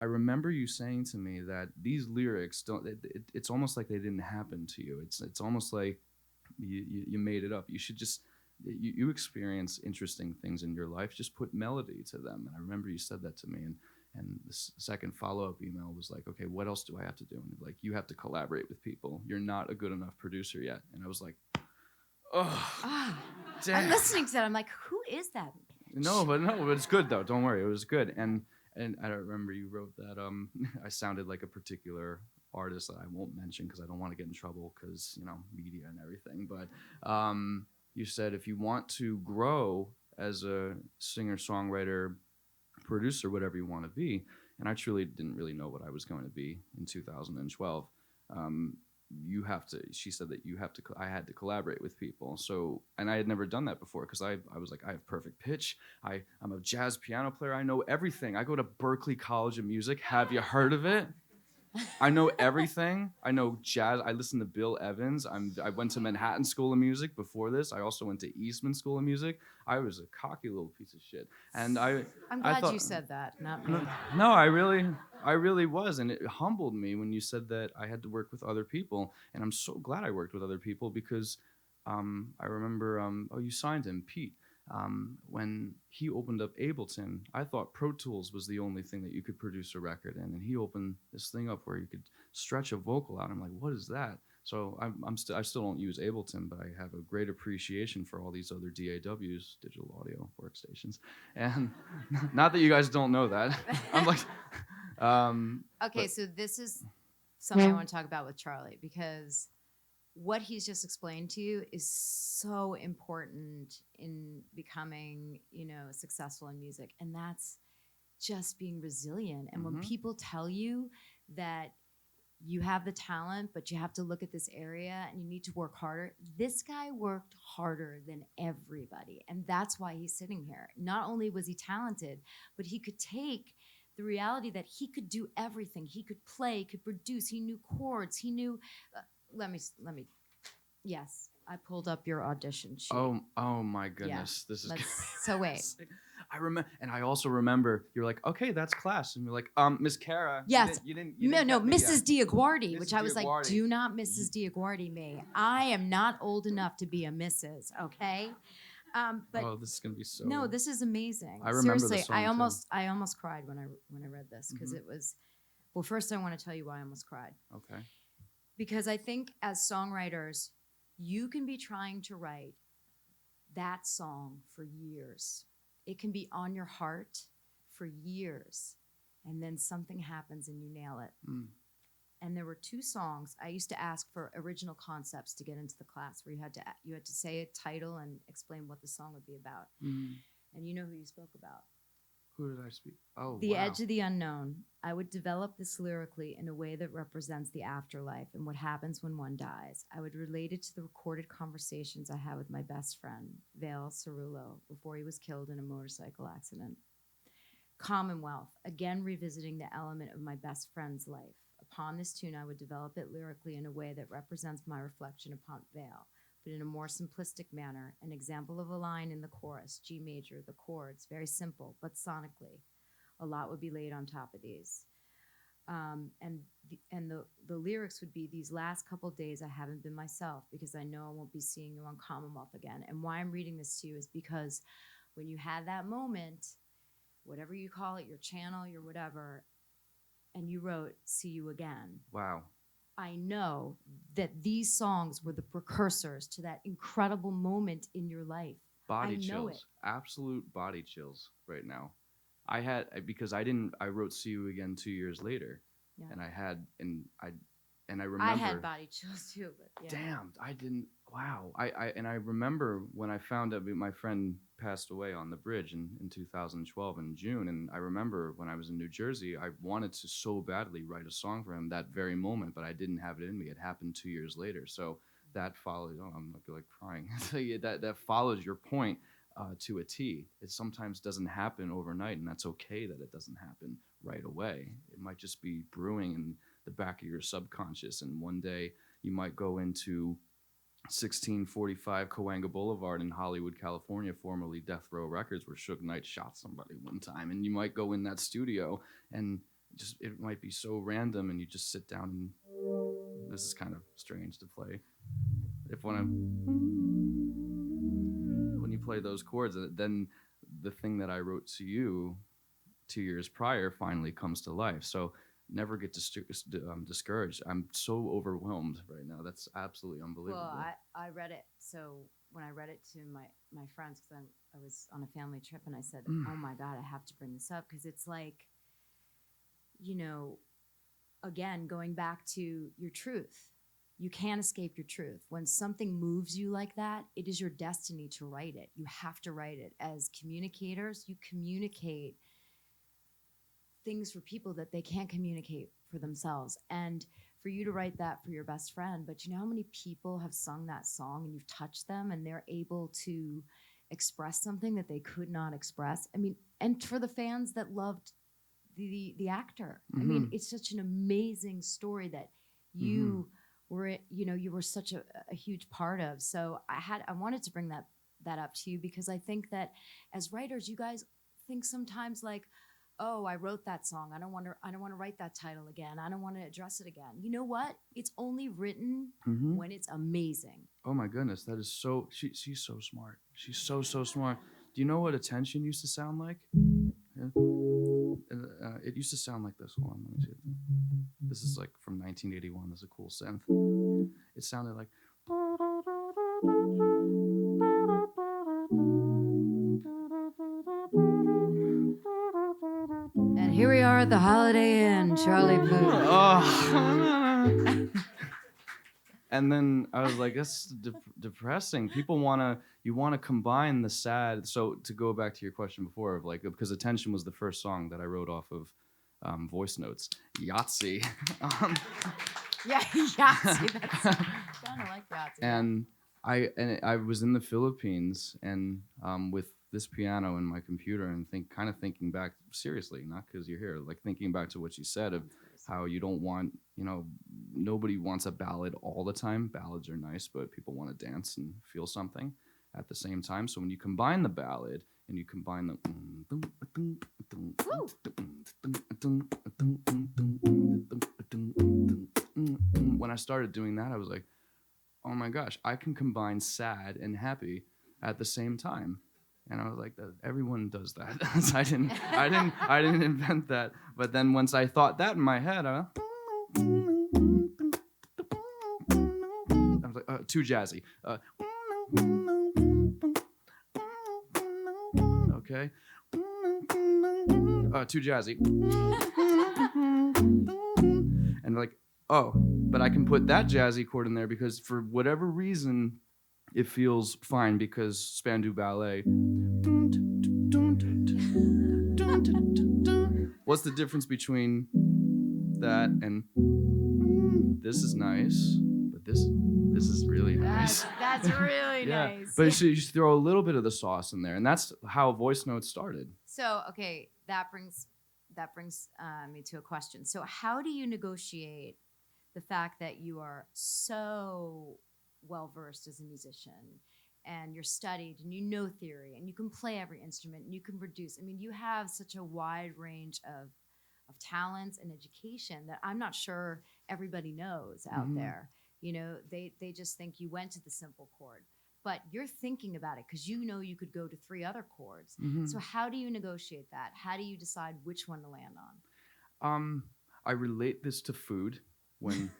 I remember you saying to me that these lyrics don't. It's almost like they didn't happen to you. It's almost like you made it up. You should just you experience interesting things in your life. Just put melody to them. And I remember you said that to me. And the second follow up email was like, okay, what else do I have to do? And like, you have to collaborate with people. You're not a good enough producer yet. And I was like, oh, Ah, I'm damn. listening to that. I'm like, who is that? No, but it's good though. Don't worry, it was good. And I remember you wrote that I sounded like a particular artist that I won't mention because I don't want to get in trouble because media and everything. But you said if you want to grow as a singer songwriter producer, whatever you want to be, and I truly didn't really know what I was going to be in 2012. Um, you have to she said that you have to I had to collaborate with people, so and I had never done that before because I was like, I have perfect pitch, I'm a jazz piano player, I know everything, I go to Berklee College of Music, have you heard of it? I know everything. I know jazz. I listen to Bill Evans. I went to Manhattan School of Music before this. I also went to Eastman School of Music. I was a cocky little piece of shit. And I'm I glad thought you said that, not me. no, I really was, and it humbled me when you said that I had to work with other people, and I'm so glad I worked with other people because I remember oh, you signed him, Pete. When he opened up Ableton, I thought Pro Tools was the only thing that you could produce a record in, and he opened this thing up where you could stretch a vocal out. I'm like, what is that? So I still don't use Ableton, but I have a great appreciation for all these other DAWs, digital audio workstations, and not that you guys don't know that. I'm like, Okay, but so this is something I want to talk about with Charlie because what he's just explained to you is so important in becoming, successful in music. And that's just being resilient. And when mhm. people tell you that you have the talent, but you have to look at this area and you need to work harder. This guy worked harder than everybody. And that's why he's sitting here. Not only was he talented, but he could take the reality that he could do everything. He could play, could produce, he knew chords, he knew. Let me. Yes, I pulled up your audition sheet. Oh my Yeah. goodness, this is. So wait. I remember, and I also remember you're like, okay, that's class, and you're like, Miss Kara, Yes. you didn't No, get me Mrs. yet. DioGuardi, Mrs. which I was like, DioGuardi. do not Mrs. DioGuardi me. I am not old enough to be a Mrs. Okay, but Oh, this is gonna be so. no, this is amazing. I remember the Seriously, song, I almost cried when I read this because Mhm. it was. Well, first I want to tell you why I almost cried. Okay. Because I think as songwriters, you can be trying to write that song for years. It can be on your heart for years, and then something happens and you nail it. Mm. And there were two songs. I used to ask for original concepts to get into the class, where you had to say a title and explain what the song would be about. Mm. And you know who you spoke about. Who did I speak? Oh, The wow. Edge of the Unknown. I would develop this lyrically in a way that represents the afterlife and what happens when one dies. I would relate it to the recorded conversations I had with my best friend, Vale Cerullo, before he was killed in a motorcycle accident. Commonwealth, again revisiting the element of my best friend's life. Upon this tune, I would develop it lyrically in a way that represents my reflection upon Vale, but in a more simplistic manner. An example of a line in the chorus, G major, the chords, very simple, but sonically. A lot would be laid on top of these. The lyrics would be, these last couple days I haven't been myself because I know I won't be seeing you on Commonwealth again. And why I'm reading this to you is because when you had that moment, whatever you call it, your channel, your whatever, and you wrote See You Again. Wow. I know that these songs were the precursors to that incredible moment in your life. Body I know chills. it. Absolute body chills right now. Because I wrote See You Again 2 years later. Yeah. And I remember. I had body chills too, but yeah. Damn, I didn't. Wow. I remember when I found out my friend passed away on the bridge in 2012 in June, and I remember when I was in New Jersey, I wanted to so badly write a song for him that very moment, but I didn't have it in me. It happened 2 years later, so that follows. Oh, I'm like crying. So yeah, that follows your point to a T. It sometimes doesn't happen overnight, and that's okay that it doesn't happen right away. It might just be brewing in the back of your subconscious, and one day you might go into 1645 Cahuenga Boulevard in Hollywood, California, formerly Death Row Records, where Suge Knight shot somebody one time. And you might go in that studio and just it might be so random, and you just sit down and this is kind of strange to play. If when you play those chords, then the thing that I wrote to you 2 years prior finally comes to life. So never get discouraged. I'm so overwhelmed right now. That's absolutely unbelievable. Well, I read it. So when I read it to my friends, because I was on a family trip, and I said, oh my God, I have to bring this up, because it's like, you know, again, going back to your truth. You can't escape your truth. When something moves you like that, it is your destiny to write it. You have to write it. As communicators, you communicate things for people that they can't communicate for themselves. And for you to write that for your best friend, but you know how many people have sung that song and you've touched them and they're able to express something that they could not express? I mean, and for the fans that loved the actor. I mean, it's such an amazing story that you were, you were such a huge part of. So I wanted to bring that up to you, because I think that as writers, you guys think sometimes like, oh, I wrote that song. I don't want to write that title again. I don't want to address it again. You know what? It's only written when it's amazing. Oh my goodness, that is so. She's so smart. She's so smart. Do you know what attention used to sound like? Yeah. It used to sound like this. Hold on, let me see. This is like from 1981. This is a cool synth. It sounded like. And here we are at the Holiday Inn, Charlie Puth. Oh. And then I was like, that's depressing. People you want to combine the sad. So to go back to your question before, of like, because Attention was the first song that I wrote off of Voicenotes. Yahtzee. Yeah, Yahtzee. That's kind of like Yahtzee. And I was in the Philippines, and with this piano in my computer, and thinking back seriously, not because you're here, like thinking back to what you said of how you don't want, nobody wants a ballad all the time. Ballads are nice, but people want to dance and feel something at the same time. So when you combine the ballad and you combine the when I started doing that, I was like, oh my gosh, I can combine sad and happy at the same time. And I was like, everyone does that. I didn't invent that. But then once I thought that in my head, I was like, too jazzy. Okay. Too jazzy. And like, oh, but I can put that jazzy chord in there because for whatever reason, it feels fine, because Spandau Ballet. What's the difference between that and this is nice, but this is really nice. That's really nice. But you throw a little bit of the sauce in there, and that's how Voicenotes started. So, okay, that brings me to a question. So how do you negotiate the fact that you are so well-versed as a musician, and you're studied, and you know theory, and you can play every instrument, and you can produce? I mean, you have such a wide range of talents and education that I'm not sure everybody knows out there. They just think you went to the simple chord, but you're thinking about it because you could go to 3 other chords. So how do you negotiate that? How do you decide which one to land on? I relate this to food. When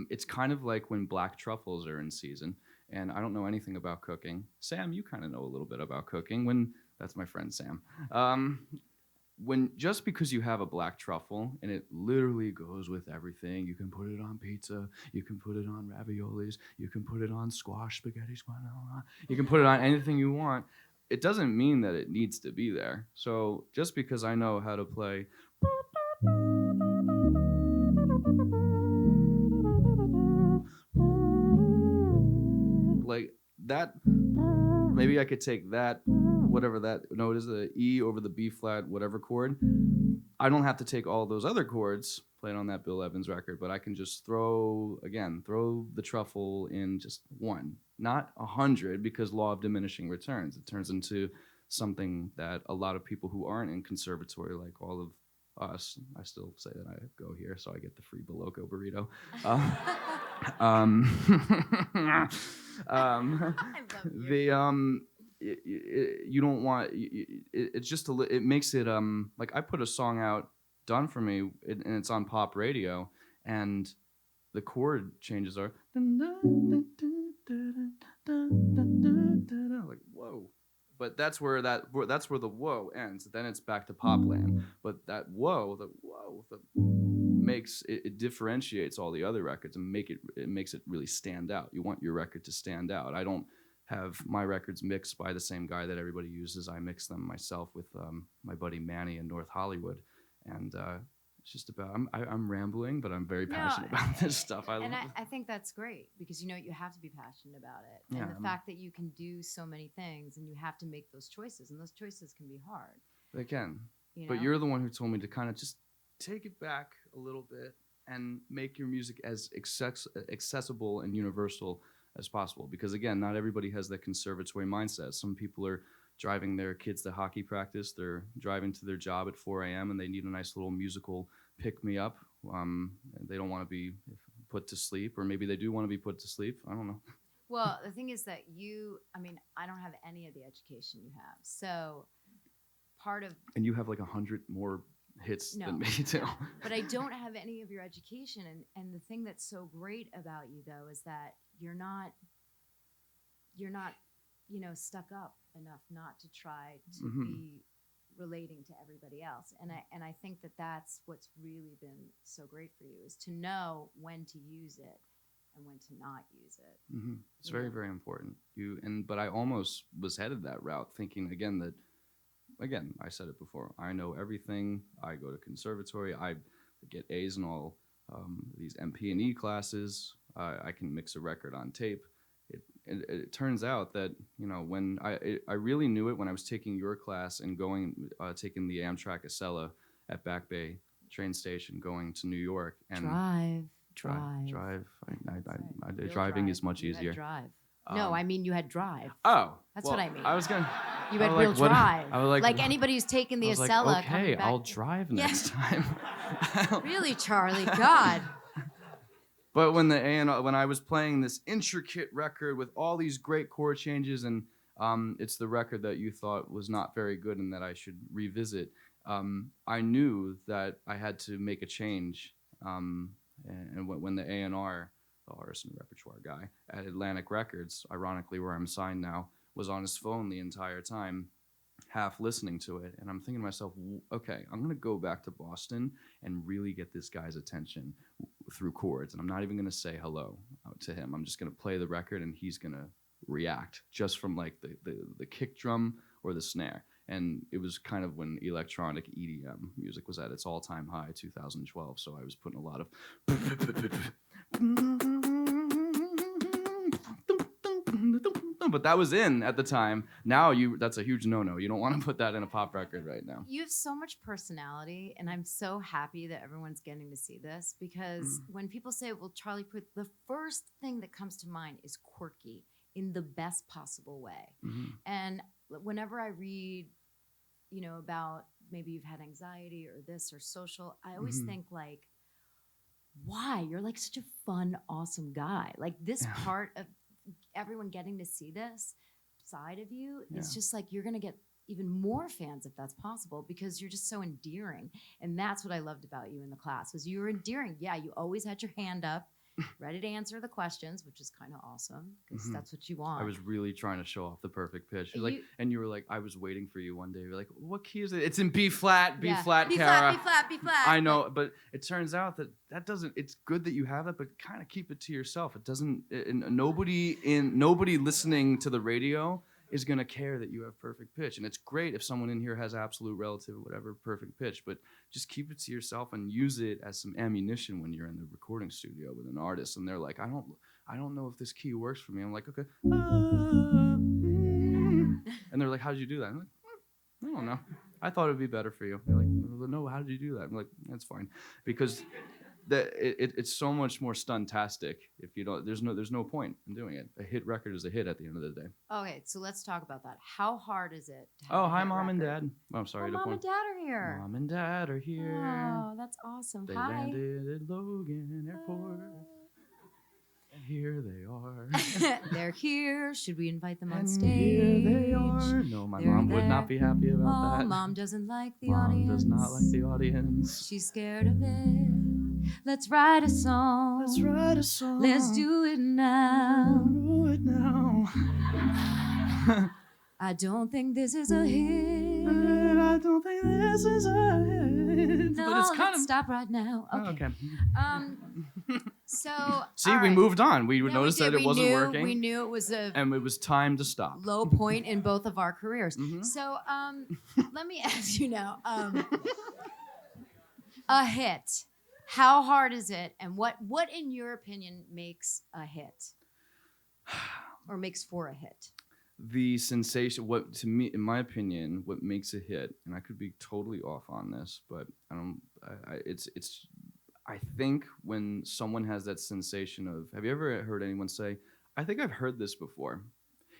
it's kind of like when black truffles are in season, and I don't know anything about cooking. Sam, you kind of know a little bit about cooking. That's my friend Sam. Just because you have a black truffle and it literally goes with everything, you can put it on pizza, you can put it on raviolis, you can put it on spaghetti squash, you can put it on anything you want. It doesn't mean that it needs to be there. So just because I know how to play like that, maybe I could take that, whatever that note is, the E over the B flat, whatever chord. I don't have to take all those other chords played on that Bill Evans record, but I can just throw the truffle in just one, not 100, because law of diminishing returns. It turns into something that a lot of people who aren't in conservatory, like all of I still say that I go here, so I get the free Boloco burrito. Um, um, I love you. you don't want it's just it makes it like I put a song out done for me and it's on pop radio and the chord changes are like whoa, but that's where the whoa ends. Then it's back to pop land. But that the makes it differentiates all the other records and it makes it really stand out. You want your record to stand out. I don't have my records mixed by the same guy that everybody uses. I mix them myself with my buddy Manny in North Hollywood, and it's just about I'm rambling, but I'm very passionate about this stuff. I think that's great because you have to be passionate about it, and the fact that you can do so many things and you have to make those choices, and those choices can be hard. They can, but you're the one who told me to kind of just take it back a little bit and make your music as accessible and universal as possible. Because again, not everybody has that conservatory mindset. Some people are driving their kids to hockey practice. They're driving to their job at 4 a.m. and they need a nice little musical pick-me-up. They don't want to be put to sleep, or maybe they do want to be put to sleep. I don't know. Well, the thing is that I don't have any of the education you have. So part of... And you have like 100 more hits than me too. No. But I don't have any of your education. And the thing that's so great about you, though, is that you're not stuck up enough not to try to be relating to everybody else. And I think that that's what's really been so great for you, is to know when to use it and when to not use it. Mm-hmm. It's very, very important. But I almost was headed that route, thinking again that, I said it before, I know everything. I go to conservatory. I get A's in all these MP&E classes. I can mix a record on tape. It turns out that when I really knew it when I was taking your class and taking the Amtrak Acela at Back Bay train station going to New York and drive. Driving is much easier. Drive. No, I mean you had drive. Oh, that's what I mean. I was gonna. You had real drive. I was like anybody who's taken the Acela. Like, okay, I'll drive next time. Really, Charlie? God. But when I was playing this intricate record with all these great chord changes, and it's the record that you thought was not very good and that I should revisit, I knew that I had to make a change. And when the A&R, the artist and repertoire guy at Atlantic Records, ironically where I'm signed now, was on his phone the entire time, half listening to it, and I'm thinking to myself, okay, I'm gonna go back to Boston and really get this guy's attention through chords, and I'm not even gonna say hello to him. I'm just gonna play the record, and he's gonna react just from like the kick drum or the snare. And it was kind of when electronic EDM music was at its all-time high, 2012. So I was putting a lot of but that was in at the time. Now that's a huge no-no. You don't want to put that in a pop record right now. You have so much personality, and I'm so happy that everyone's getting to see this, because when people say, well, Charlie Puth, the first thing that comes to mind is quirky in the best possible way. And whenever I read, about maybe you've had anxiety or this or social, I always think like, why? You're like such a fun, awesome guy. Like this part of everyone getting to see this side of you is just like, you're going to get even more fans if that's possible, because you're just so endearing. And that's what I loved about you in the class, was you were endearing. Yeah, you always had your hand up, ready to answer the questions, which is kind of awesome, because that's what you want. I was really trying to show off the perfect pitch. And you were like, I was waiting for you one day. You're like, what key is it? It's in B flat, B flat, Kara. B flat, B flat. I know, but it turns out that doesn't. It's good that you have that, but kind of keep it to yourself. It doesn't. Nobody listening to the radio is gonna care that you have perfect pitch, and it's great if someone in here has absolute, relative, whatever, perfect pitch. But just keep it to yourself and use it as some ammunition when you're in the recording studio with an artist, and they're like, I don't know if this key works for me. I'm like, okay, and they're like, how did you do that? I'm like, I don't know. I thought it would be better for you. They're like, no, how did you do that? I'm like, that's fine, because it's so much more stuntastic if you don't. There's no point in doing it. A hit record is a hit at the end of the day. Okay, so let's talk about that. How hard is it to have Oh, a hi, hit mom and record? dad. Oh, I'm sorry Oh, to mom point. and dad are here. Mom and dad are here. Oh, that's awesome. They Hi. landed at Logan Airport. And here they are. They're here. Should we invite them on And stage? here they are. No, my They're mom would not there. be happy about Oh, that. mom doesn't like the Mom audience. does not like the audience. She's scared of it. Let's write a song. Let's write a song. Let's do it now. Do it now. I don't think this is a hit. I don't think this is a hit. No, but it's kind let's of. stop right now. Oh, Okay. okay. So See, all we right. moved on. We Yeah, noticed we did. that it wasn't working. We knew it was a And it was time to stop. low point in both of our careers. Mhm. So let me ask you now. A hit. How hard is it? And what in your opinion makes a hit? Or makes for a hit? The sensation, what to me, in my opinion, what makes a hit, and I could be totally off on this, but I don't. It's. I think when someone has that sensation of, have you ever heard anyone say, "I think I've heard this before"?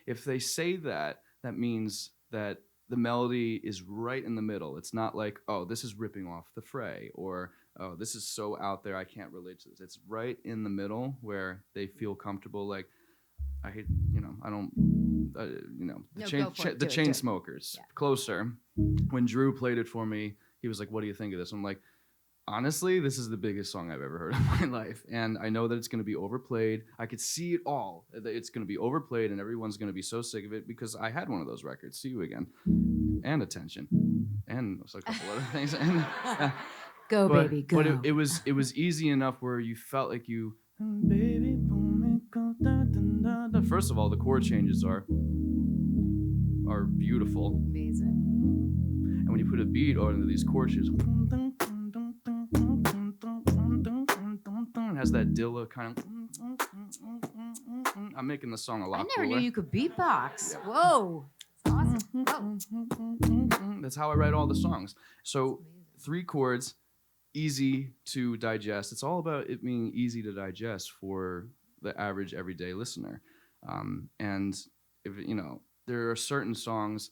If they say that, that means that the melody is right in the middle. It's not like, oh, this is ripping off the Fray, or oh, this is so out there I can't relate to this. It's right in the middle where they feel comfortable. Like, I hate, I don't, No, go for it. the Do it, chain do it. smokers. Yeah. Closer. When Drew played it for me, he was like, "What do you think of this?" I'm like, honestly, this is the biggest song I've ever heard in my life. And I know that it's going to be overplayed. I could see it all. It's going to be overplayed and everyone's going to be so sick of it because I had one of those records, See You Again, and Attention, and a couple other things. And, Go, but, baby, go. But it was easy enough where you felt like you, baby, da, da, da. First of all, the chord changes are beautiful. Amazing. And when you put a beat onto these chord changes, it has that Dilla kind of. I'm making the song a lot I never cooler. knew you could beatbox. Whoa. It's awesome. Whoa. That's how I write all the songs. So Amazing. 3 chords, easy to digest. It's all about it being easy to digest for the average everyday listener. And if there are certain songs.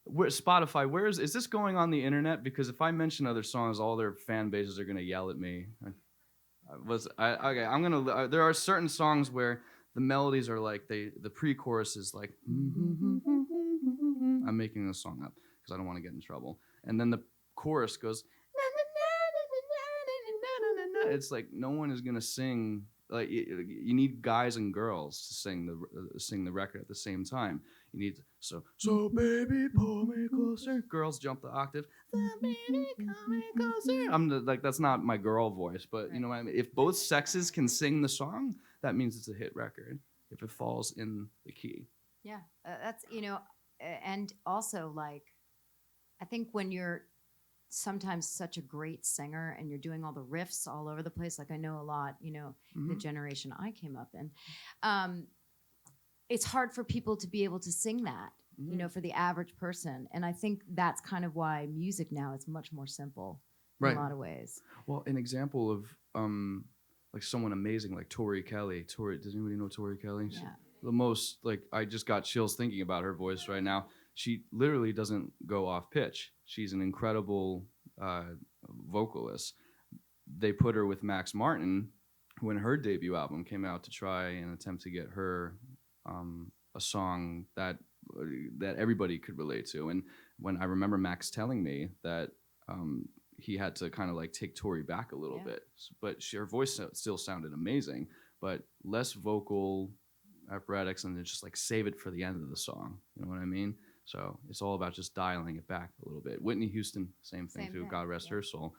Spotify, is this going on the internet? Because if I mention other songs, all their fan bases are gonna yell at me. There are certain songs where the melodies are like the pre-chorus is like I'm making this song up because I don't want to get in trouble, and then the chorus goes. It's like no one is gonna sing. Like you need guys and girls to sing the record at the same time. You need so baby pull me closer. Girls jump the octave. Baby pull me closer. That's not my girl voice, but you know what I mean. If both sexes can sing the song, that means it's a hit record. If it falls in the key. Yeah, that's and also like, I think when you're sometimes such a great singer and you're doing all the riffs all over the place, like I know a lot, the generation I came up in, it's hard for people to be able to sing that, for the average person. And I think that's kind of why music now is much more simple in a lot of ways. Well, an example of like someone amazing like Tori Kelly. Does anybody know Tori Kelly? Yeah. The most, like, I just got chills thinking about her voice right now. She literally doesn't go off pitch. She's an incredible vocalist. They put her with Max Martin when her debut album came out to try and attempt to get her a song that everybody could relate to. And when I remember Max telling me that he had to kind of like take Tori back a little bit, but her voice still sounded amazing, but less vocal apparatus, and then just like save it for the end of the song. You know what I mean? So it's all about just dialing it back a little bit. Whitney Houston, same thing too. God rest her soul.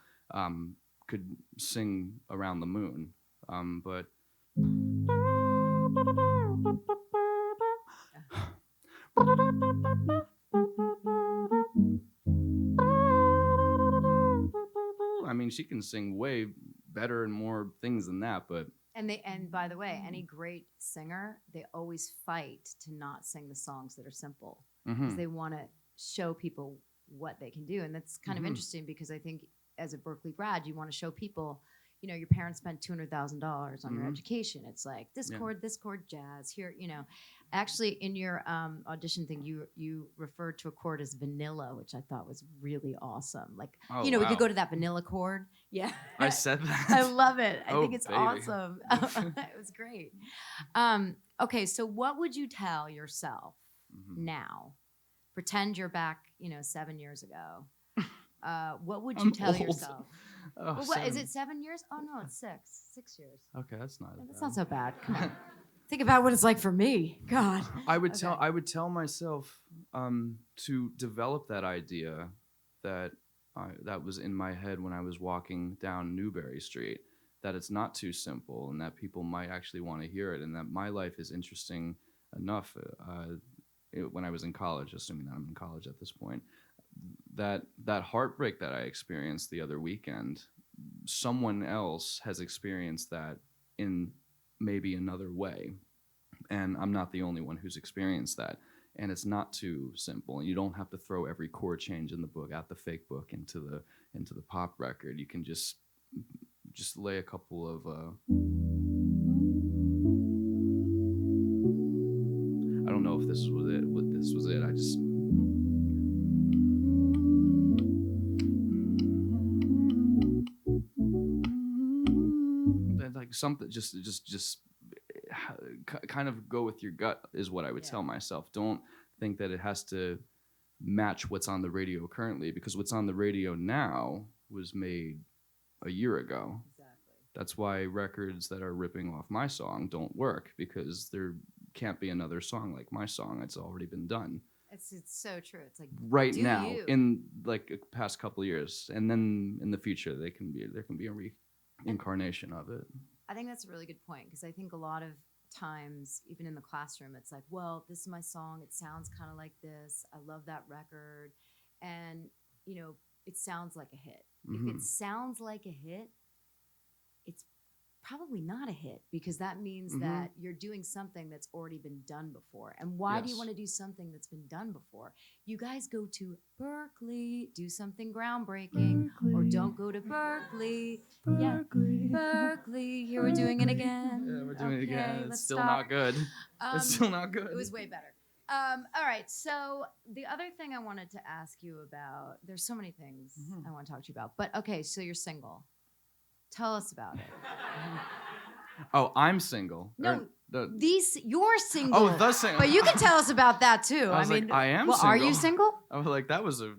Could sing Around the Moon, but I mean, she can sing way better and more things than that, but. And by the way, any great singer, they always fight to not sing the songs that are simple because they want to show people what they can do. And that's kind of interesting because I think as a Berklee grad, you want to show people, your parents spent $200,000 on your Mhm. education. It's like Yeah. this chord, jazz here. Actually, in your audition thing, you referred to a chord as vanilla, which I thought was really awesome. Like, Oh, we could go wow. to that vanilla chord. Yeah, I said that. I love it. I Oh, think it's baby. awesome. It was great. Okay, so what would you tell yourself Mhm. now? Pretend you're back, 7 years ago. What would you I'm tell old. yourself? Oh, Well, what is 7. it? 7 years? Oh no, it's 6. 6 years. Okay, that's not Yeah, bad. that's not so bad. Come on. Think about what it's like for me. God. I would Okay. tell myself to develop that idea that that was in my head when I was walking down Newberry Street. That it's not too simple, and that people might actually want to hear it, and that my life is interesting enough. When I was in college, assuming that I'm in college at this point, that heartbreak that I experienced the other weekend, someone else has experienced that in maybe another way, and I'm not the only one who's experienced that. And it's not too simple. And you don't have to throw every chord change in the book out the fake book into the pop record. You can just lay a couple of I don't know if this was it. What this was it. I just like something just kind of go with your gut is what I would tell myself. Don't think that it has to match what's on the radio currently, because what's on the radio now was made a year ago. Exactly. That's why records that are ripping off my song don't work, because there can't be another song like my song. It's already been done. It's so true. It's like Right do now, you. in like the past couple of years, and then in the future, there can be a reincarnation of it. I think that's a really good point, because I think a lot of times, even in the classroom, it's like, well, this is my song. It sounds kind of like this. I love that record. And, it sounds like a hit. Mhm. If it sounds like a hit, it's probably not a hit, because that means Mhm. that you're doing something that's already been done before. And why do you Yes. want to do something that's been done before? You guys go to Berklee, do something groundbreaking, or don't go to Berklee. Yeah, Berklee. Here we're doing it again. Yeah, we're doing it again. It's Let's still stop. not good. It's still not good. It was way better. All right. So the other thing I wanted to ask you about, there's so many things I want to talk to you about, but okay. So you're single. Tell us about it. Oh, I'm single. No, Or you're single. Oh, the single. But you can tell us about that too. I was like, I am well, are you single. single? I was like, that was a.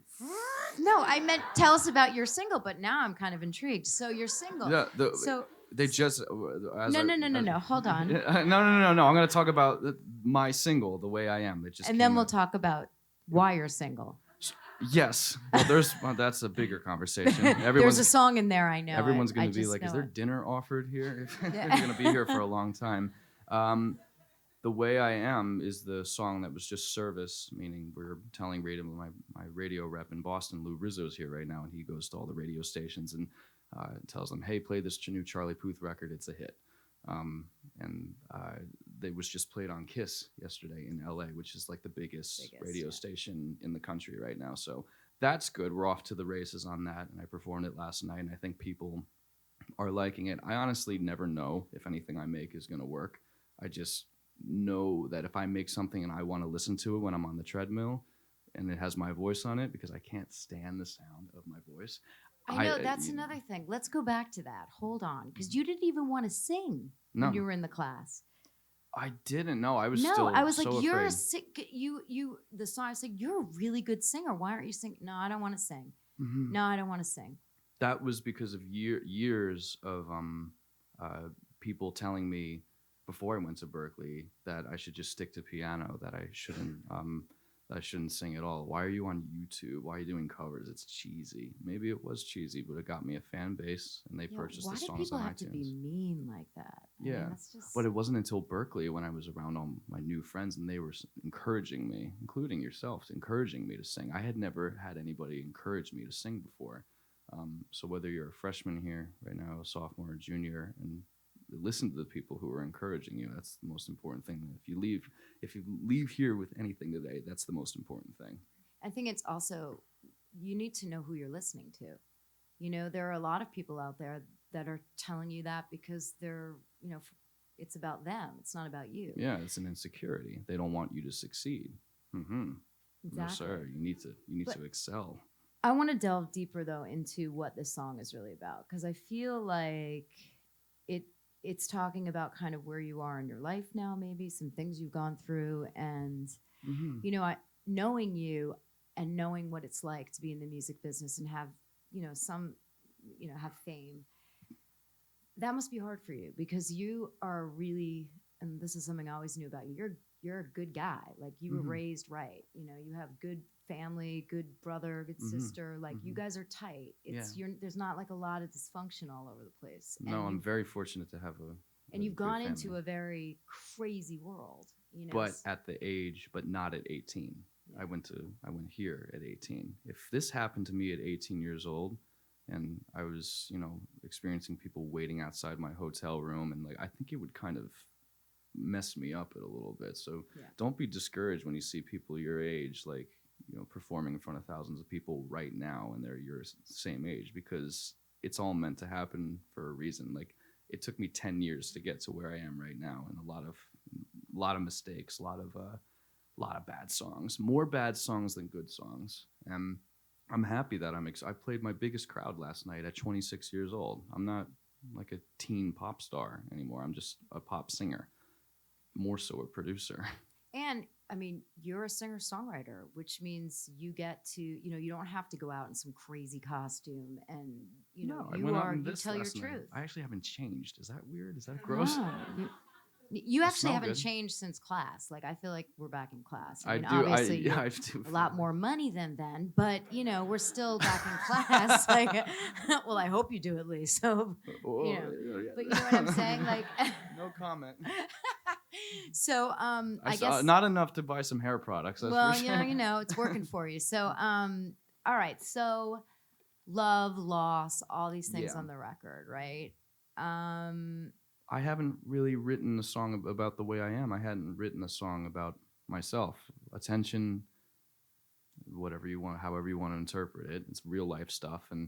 No, I meant tell us about your single. But now I'm kind of intrigued. So you're single. Yeah. So They just. no. Hold on. No. I'm going to talk about my single, the way I am. It just. And then we'll talk about why you're single. Yes. Well, that's a bigger conversation. There's a song in there, I know. Everyone's going I to be just like, know is there it. dinner offered here? Yeah. You're going to be here for a long time. The Way I Am is the song that was just service, meaning we're telling my radio rep in Boston, Lou Rizzo's here right now, and he goes to all the radio stations and tells them, hey, play this new Charlie Puth record. It's a hit. And they was just played on KISS yesterday in LA, which is like the biggest radio station in the country right now. So that's good. We're off to the races on that. And I performed it last night, and I think people are liking it. I honestly never know if anything I make is going to work. I just know that if I make something and I want to listen to it when I'm on the treadmill and it has my voice on it, because I can't stand the sound of my voice. I know, that's another thing. Let's go back to that. Hold on. Because you didn't even want to sing when you were in the class. I didn't know. I was like, you're afraid. The song, I was like, you're a really good singer. Why aren't you singing? No, I don't want to sing. Mm-hmm. No, I don't want to sing. That was because of years of people telling me before I went to Berklee that I should just stick to piano, that I shouldn't sing at all. Why are you on YouTube? Why are you doing covers? It's cheesy. Maybe it was cheesy, but it got me a fan base, and they purchased the songs on iTunes. Why do people have to be mean like that? Yeah, but it wasn't until Berklee when I was around all my new friends, and they were encouraging me, including yourself, encouraging me to sing. I had never had anybody encourage me to sing before. So whether you're a freshman here right now, a sophomore or junior, and listen to the people who are encouraging you. That's the most important thing. If you leave here with anything today, that's the most important thing. I think it's also, you need to know who you're listening to. There are a lot of people out there that are telling you that because they're, it's about them. It's not about you. Yeah, it's an insecurity. They don't want you to succeed. Mm-hmm. Exactly. No, sir. You need to excel. I want to delve deeper though into what this song is really about, because I feel like it's talking about kind of where you are in your life now, maybe some things you've gone through, and knowing you and knowing what it's like to be in the music business and have have fame. That must be hard for you because you are really, and this is something I always knew about you. You're a good guy. Like you were raised right. You have good family, good brother, good sister. Like you guys are tight. There's not like a lot of dysfunction all over the place. No, I'm very fortunate to have and you've gone family. into a very crazy world. But at the age, but not at 18. Yeah. I went here at 18. If this happened to me at 18 years old, and I was, experiencing people waiting outside my hotel room, and like I think it would kind of mess me up a little bit. So don't be discouraged when you see people your age, like performing in front of thousands of people right now, and they're your same age, because it's all meant to happen for a reason. Like it took me 10 years to get to where I am right now, and a lot of mistakes, a lot of bad songs, more bad songs than good songs, and I'm happy that I played my biggest crowd last night at 26 years old. I'm not like a teen pop star anymore. I'm just a pop singer, more so a producer. And I mean, you're a singer-songwriter, which means you get to, you don't have to go out in some crazy costume, and you tell your truth. I actually haven't changed. Is that weird? Is that gross? No, you actually haven't changed since class. Like I feel like we're back in class. I mean, obviously, I do a lot more money than then, but we're still back in class. Like, well, I hope you do at least. So, but you know what I'm saying? Like, no comment. So, I guess not enough to buy some hair products. That's well, for sure. it's working for you. So, all right. So, love, loss, all these things on the record, right? I haven't really written a song about the way I am. I hadn't written a song about myself. Attention, however you want to interpret it. It's real life stuff, and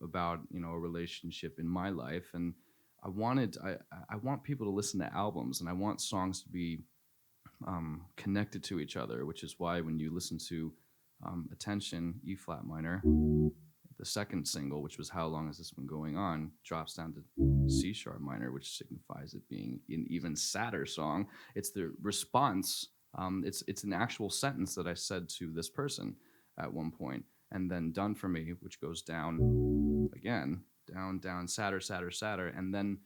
about a relationship in my life. And I want people to listen to albums, and I want songs to be connected to each other, which is why when you listen to Attention, E flat minor, the second single, which was How Long Has This Been Going On, drops down to C sharp minor, which signifies it being an even sadder song. It's the response. It's an actual sentence that I said to this person at one point. And then Done For Me, which goes down again, down, sadder, sadder, sadder. And then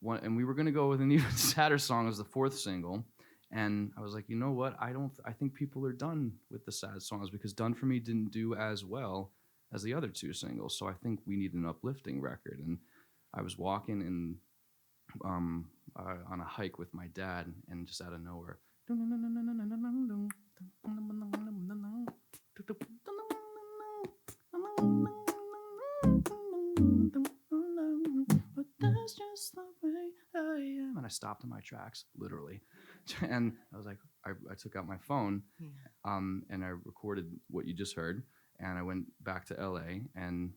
and we were going to go with an even sadder song as the fourth single. And I was like, you know what? I think people are done with the sad songs, because Done For Me didn't do as well as the other two singles. So I think we need an uplifting record. And I was walking in on a hike with my dad, and just out of nowhere, but that's just the way I am. And I stopped in my tracks, literally. And I was like, I took out my phone, and I recorded what you just heard. And I went back to LA, and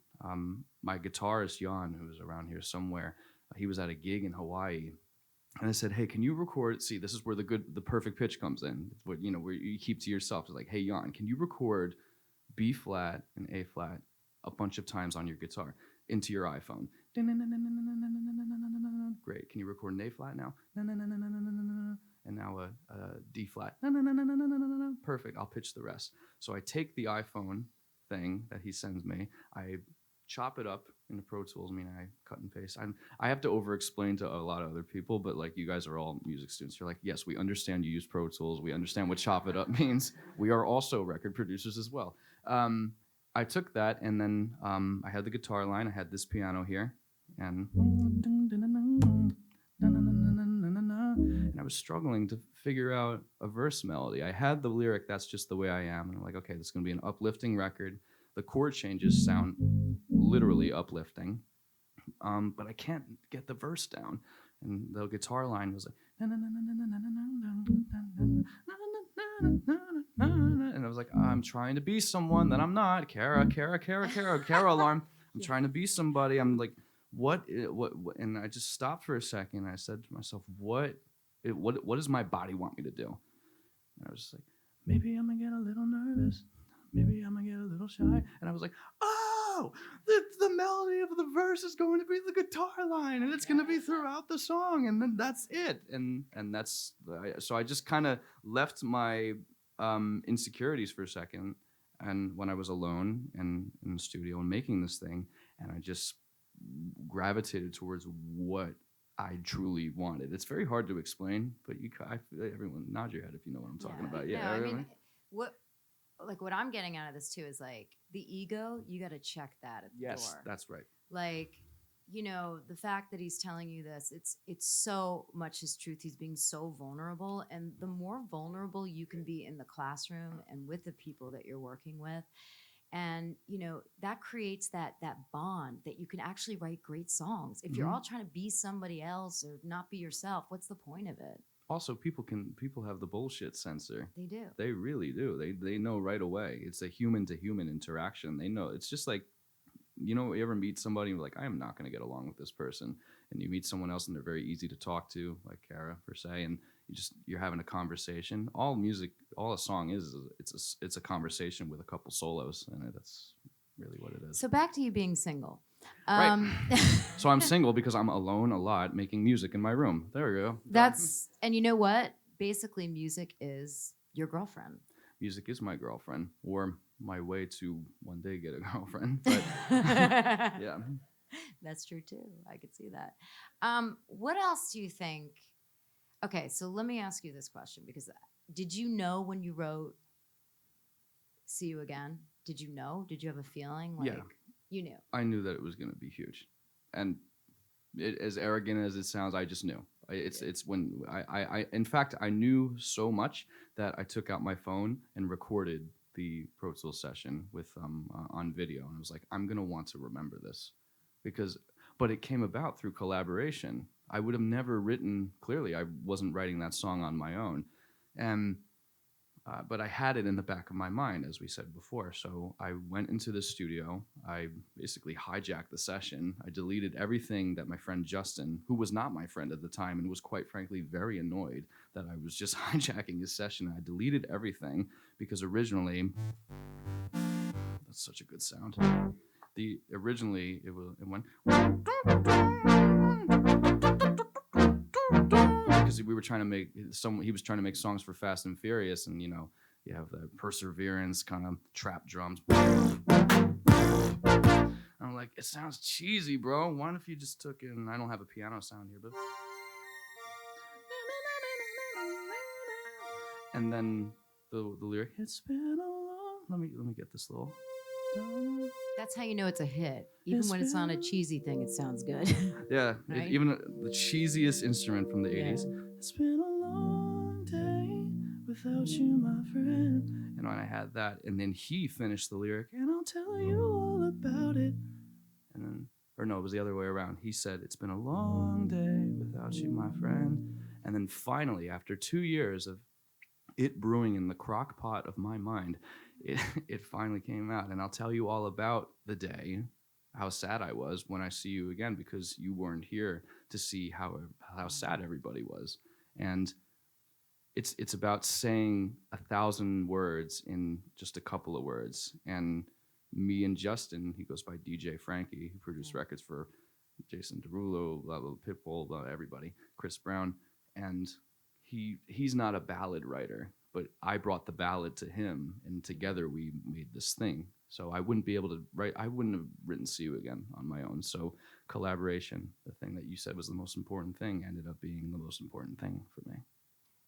my guitarist, Jan, who was around here somewhere, he was at a gig in Hawaii. And I said, hey, can you record? See, this is where the perfect pitch comes in. It's what, where you keep to yourself. It's like, hey, Jan, can you record B flat and A flat a bunch of times on your guitar into your iPhone? Great. Can you record an A flat now? And now a D flat. Perfect. I'll pitch the rest. So I take the iPhone thing that he sends me, I chop it up into Pro Tools. I mean, I cut and paste. I have to over-explain to a lot of other people, but like you guys are all music students. You're like, yes, we understand you use Pro Tools. We understand what chop it up means. We are also record producers as well. I took that, and then I had the guitar line. I had this piano here, and I was struggling to figure out a verse melody. I had the lyric, that's just the way I am. And I'm like, okay, this is going to be an uplifting record. The chord changes sound literally uplifting, but I can't get the verse down. And the guitar line was like, and I was like, I'm trying to be someone that I'm not. Cara alarm. I'm trying to be somebody. I'm like, what? And I just stopped for a second. And I said to myself, what does my body want me to do? And I was just like, maybe I'm gonna get a little nervous. Maybe I'm gonna get a little shy. And I was like, oh, the melody of the verse is going to be the guitar line, and it's going to be throughout the song, and then that's it. And that's so I just kind of left my insecurities for a second, and when I was alone and in the studio and making this thing, and I just gravitated towards what I truly wanted. It's very hard to explain, but I feel like everyone nod your head if you know what I'm talking about. Yeah, no, I mean, what I'm getting out of this too is like the ego. You got to check that at the door. Yes, that's right. Like, you know, the fact that he's telling you this, it's so much his truth. He's being so vulnerable, and the more vulnerable you can be in the classroom and with the people that you're working with, and you know, that creates that bond that you can actually write great songs. If you're all trying to be somebody else or not be yourself, what's the point of it? Also, people have the bullshit sensor. They do. They really do. They know right away. It's a human to human interaction. They know. It's just like, you know, you ever meet somebody and you're like, I am not going to get along with this person, and you meet someone else and they're very easy to talk to, like Kara per se, and you're having a conversation. All a song is it's a conversation with a couple solos, and that's really what it is. So back to you being single. Right. So I'm single because I'm alone a lot making music in my room. There we go. And you know what? Basically, music is your girlfriend. Music is my girlfriend, or my way to one day get a girlfriend. But yeah. That's true too. I could see that. What else do you think? Okay, so let me ask you this question, because did you know when you wrote See You Again? Did you know? Did you have a feeling? Like, yeah. You knew. I knew that it was going to be huge. And as arrogant as it sounds, I just knew. It's when I in fact, I knew so much that I took out my phone and recorded the Pro Tools session with on video. And I was like, I'm going to want to remember this. But it came about through collaboration. I would have never written, clearly, I wasn't writing that song on my own. And but I had it in the back of my mind, as we said before. So I went into the studio. I basically hijacked the session. I deleted everything that my friend Justin, who was not my friend at the time and was quite frankly very annoyed that I was just hijacking his session. I deleted everything because originally, that's such a good sound. Originally it went because we were trying to make he was trying to make songs for Fast and Furious, and you know, you have the Perseverance kind of trap drums. I'm like, it sounds cheesy, bro. Why don't if you just took it? And I don't have a piano sound here, but and then the lyric, it's been a long. Let me get this little. That's how you know it's a hit. Even when it's on a cheesy thing, it sounds good. Yeah, right? Even the cheesiest instrument from the 80s. It's been a long day without you, my friend. And when I had that, and then he finished the lyric, and I'll tell you all about it. And then, or no, it was the other way around. He said, it's been a long day without you, my friend. And then finally, after 2 years of it brewing in the crock pot of my mind, it finally came out. And I'll tell you all about the day, how sad I was when I see you again, because you weren't here to see how sad everybody was. And it's about saying 1,000 words in just a couple of words. And me and Justin, he goes by DJ Frankie, who produced records for Jason Derulo, Pitbull, everybody, Chris Brown. And he's not a ballad writer, but I brought the ballad to him, and together we made this thing. So I wouldn't be able to write. I wouldn't have written "See You Again" on my own. So collaboration, the thing that you said was the most important thing, ended up being the most important thing for me.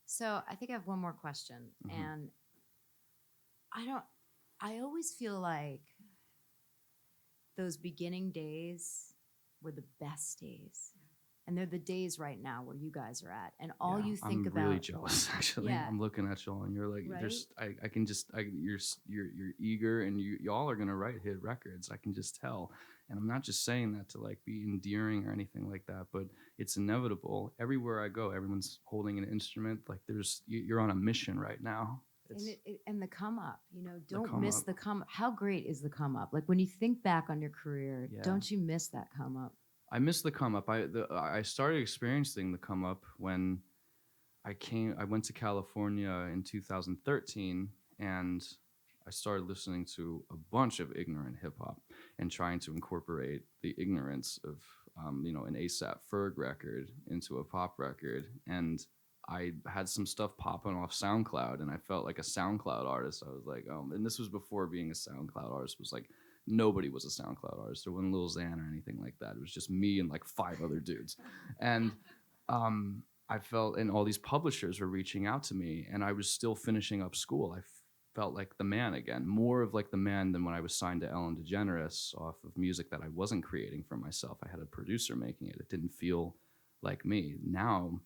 So I think I have one more question, and I always feel like those beginning days were the best days. And they're the days right now where you guys are at, and all you think about. I'm really jealous, actually. Yeah. I'm looking at y'all, and you're like, right? there's, I can just, you're eager, and y'all are gonna write hit records. I can just tell, and I'm not just saying that to like be endearing or anything like that, but it's inevitable. Everywhere I go, everyone's holding an instrument. Like you're on a mission right now. And the come up, don't come miss up. the come. How great is the come up? Like when you think back on your career, Yeah. don't you miss that come up? I miss the come up. I started experiencing the come up when I went to California in 2013, and I started listening to a bunch of ignorant hip hop and trying to incorporate the ignorance of an A$AP Ferg record into a pop record. And I had some stuff popping off SoundCloud, and I felt like a SoundCloud artist. I was like, and this was before being a SoundCloud artist was like, nobody was a SoundCloud artist. There wasn't Lil Xan or anything like that. It was just me and like 5 other dudes. And I felt, and all these publishers were reaching out to me, and I was still finishing up school. I felt like the man again, more of like the man than when I was signed to Ellen DeGeneres off of music that I wasn't creating for myself. I had a producer making it. It didn't feel like me. Now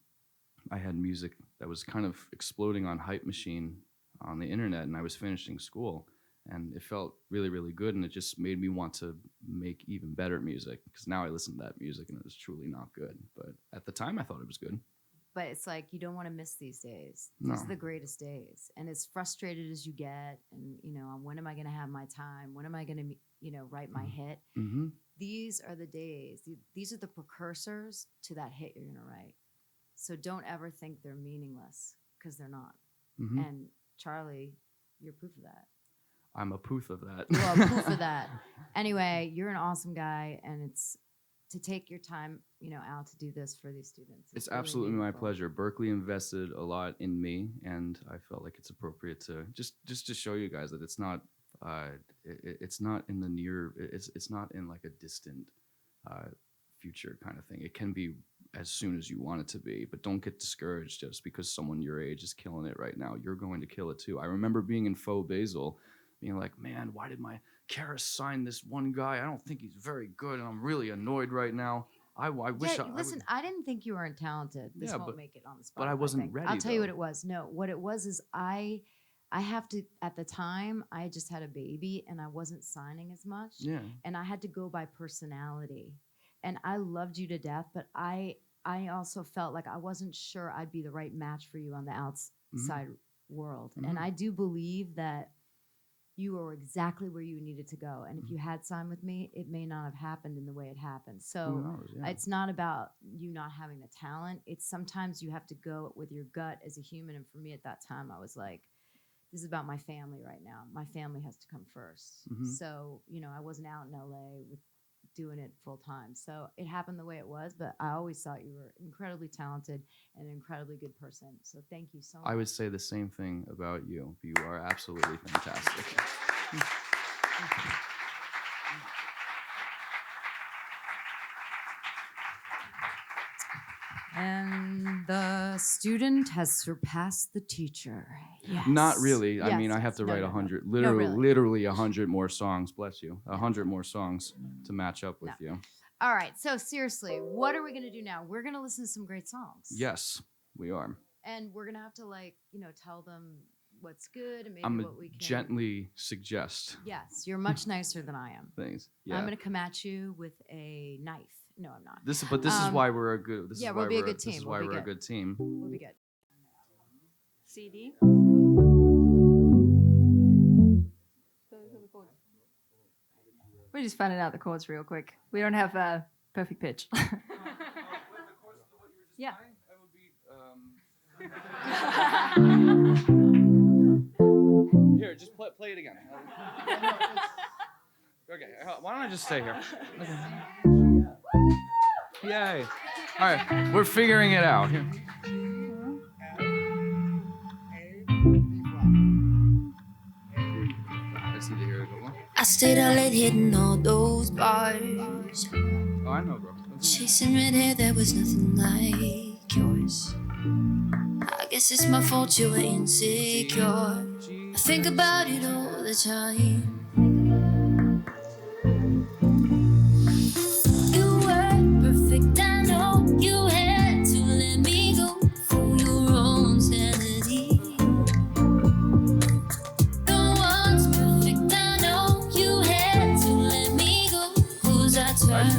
I had music that was kind of exploding on Hype Machine on the internet, and I was finishing school, and it felt really, really good, and it just made me want to make even better music, because now I listen to that music and it was truly not good. But at the time I thought it was good. But it's like you don't want to miss these days. No. These are the greatest days. And as frustrated as you get, and when am I going to have my time? When am I going to, write my hit? Mm-hmm. These are the days. These are the precursors to that hit you're going to write. So don't ever think they're meaningless, because they're not. Mm-hmm. And Charlie, you're proof of that. I'm a Puth of that. You are proof of that. Anyway, you're an awesome guy, and it's to take your time, out to do this for these students. It's really absolutely meaningful. my pleasure. Berklee invested a lot in me, and I felt like it's appropriate to just to show you guys that it's not it's not in the near, it's not in like a distant future kind of thing. It can be as soon as you want it to be, but don't get discouraged just because someone your age is killing it right now. You're going to kill it too. I remember being in Faux Basil, being like, man, why did my Karis sign this one guy? I don't think he's very good, and I'm really annoyed right now. I wish. Listen, I didn't think you weren't talented. This won't make it on the spot. But I wasn't ready. I'll tell you what it was. No, what it was is I have to. At the time, I just had a baby, and I wasn't signing as much. Yeah. And I had to go by personality, and I loved you to death, but I also felt like I wasn't sure I'd be the right match for you on the outside world. Mm-hmm. And I do believe that you were exactly where you needed to go. And if you had signed with me, it may not have happened in the way it happened. So it's not about you not having the talent. It's sometimes you have to go with your gut as a human. And for me at that time, I was like, this is about my family right now. My family has to come first. Mm-hmm. So, I wasn't out in LA with doing it full time. So it happened the way it was, but I always thought you were incredibly talented and an incredibly good person. So thank you so much. I would say the same thing about you. You are absolutely fantastic. And the student has surpassed the teacher. Yes. Not really. I Yes, mean, I have yes. to No, write no, no. 100, No, really. literally 100 more songs. Bless you. 100 more songs to match up with you. All right. So seriously, what are we going to do now? We're going to listen to some great songs. Yes, we are. And we're going to have to tell them what's good and maybe I'm what gonna we can gently suggest Yes, you're much nicer than I am. things. Yeah. I'm going to come at you with a knife. No, I'm not. This is why we're a good. This is we'll why be a we're good team. This is We'll why be we're a good. good team. We'll be good. CD. We're just finding out the chords real quick. We don't have a perfect pitch. Yeah. Here, just play it again. Okay, why don't I just stay here? Yay! All right, we're figuring it out. Here. I just need to hear it go on. I stayed out late hitting all those bars, Oh, I know, bro. chasing red hair that was nothing like yours. I guess it's my fault you were insecure. I think about it all the time. You were perfect, I know. You had to let me go for your own sanity. No one's perfect, I know. You had to let me go, 'cause I tried.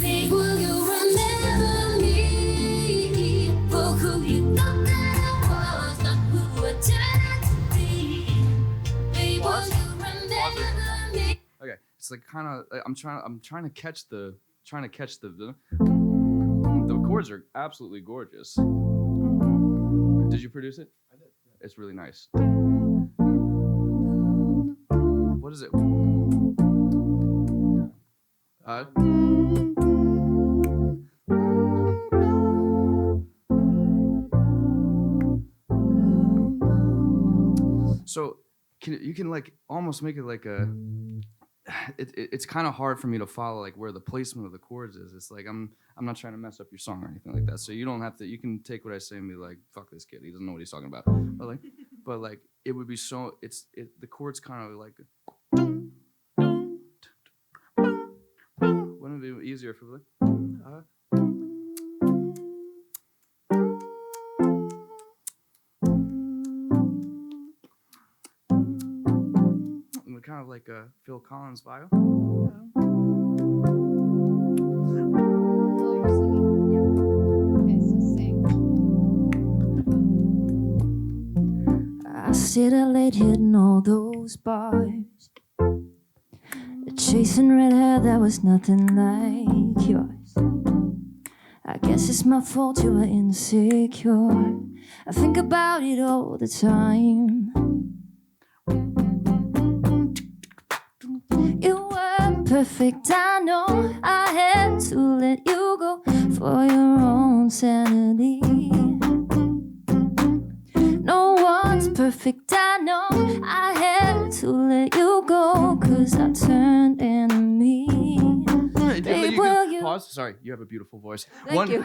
Babe, will you remember me for who you thought that I was, not who it's like kind of I'm trying to catch the chords are absolutely gorgeous. Did you produce it? I did. Yeah. It's really nice. What is it? So you can like almost make it like a. It's kind of hard for me to follow like where the placement of the chords is. It's like I'm not trying to mess up your song or anything like that. So you don't have to. You can take what I say and be like, "Fuck this kid. He doesn't know what he's talking about." But like it would be so. The chords kind of like. Wouldn't it be easier if it was like. Kind of like a Phil Collins vibe. I sit out late hitting all those bars, chasing red hair that was nothing like yours. I guess it's my fault you were insecure. I think about it all the time. You weren't perfect, I know. I had to let you go for your own sanity. No one's perfect, I know. I had to let you go, 'cause I turned enemy. Babe, will you pause? Sorry, you have a beautiful voice. Thank you.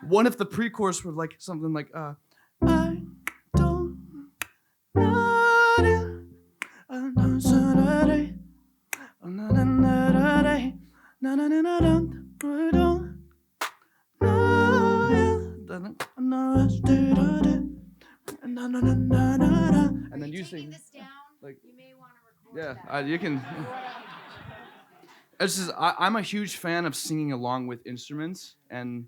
One if the pre-chorus were like something like I don't know you. And then you sing this down, like you may want to record that. you can. It's just I'm a huge fan of singing along with instruments, and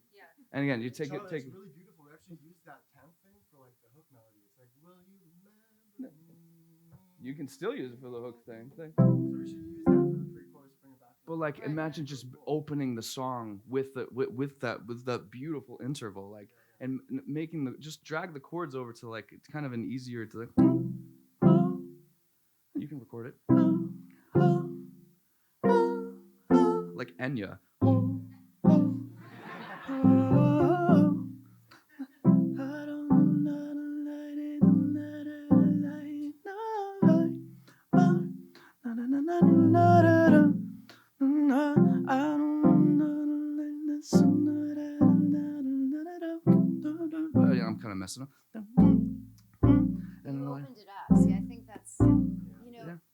again you take Charlie, it take. It's really beautiful. We actually use that temp thing for like the hook melody. It's like, will you remember me? You can still use it for the hook thing. So we should use that for the pre-chorus, bring it back. But like, imagine just opening the song with that beautiful interval, like, and making just drag the chords over to like it's kind of an easier to like. You can record it. Like Enya. Yeah, I'm kind of messing up. You opened it up. See, I think that's,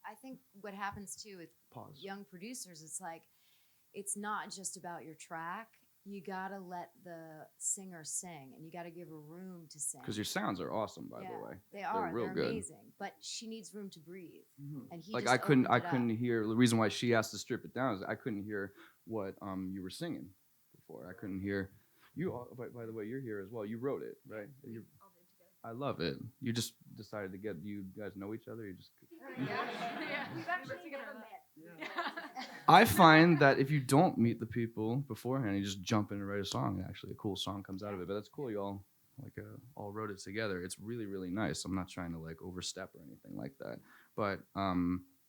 I think what happens too with Pause. young producers, it's like, it's not just about your track. You gotta let the singer sing, and you gotta give her room to sing. Because your sounds are awesome, by the way. They are. They're real good. Amazing. But she needs room to breathe. Mm-hmm. And he like just I couldn't opened it up. hear. The reason why she asked to strip it down is I couldn't hear what you were singing before. I couldn't hear you. By the way, you're here as well. You wrote it, right? I love it. You just decided to get. You guys know each other. You just. We've actually never met. I find that if you don't meet the people beforehand, you just jump in and write a song. Actually, a cool song comes out of it. But that's cool. You all all wrote it together. It's really, really nice. I'm not trying to like overstep or anything like that. But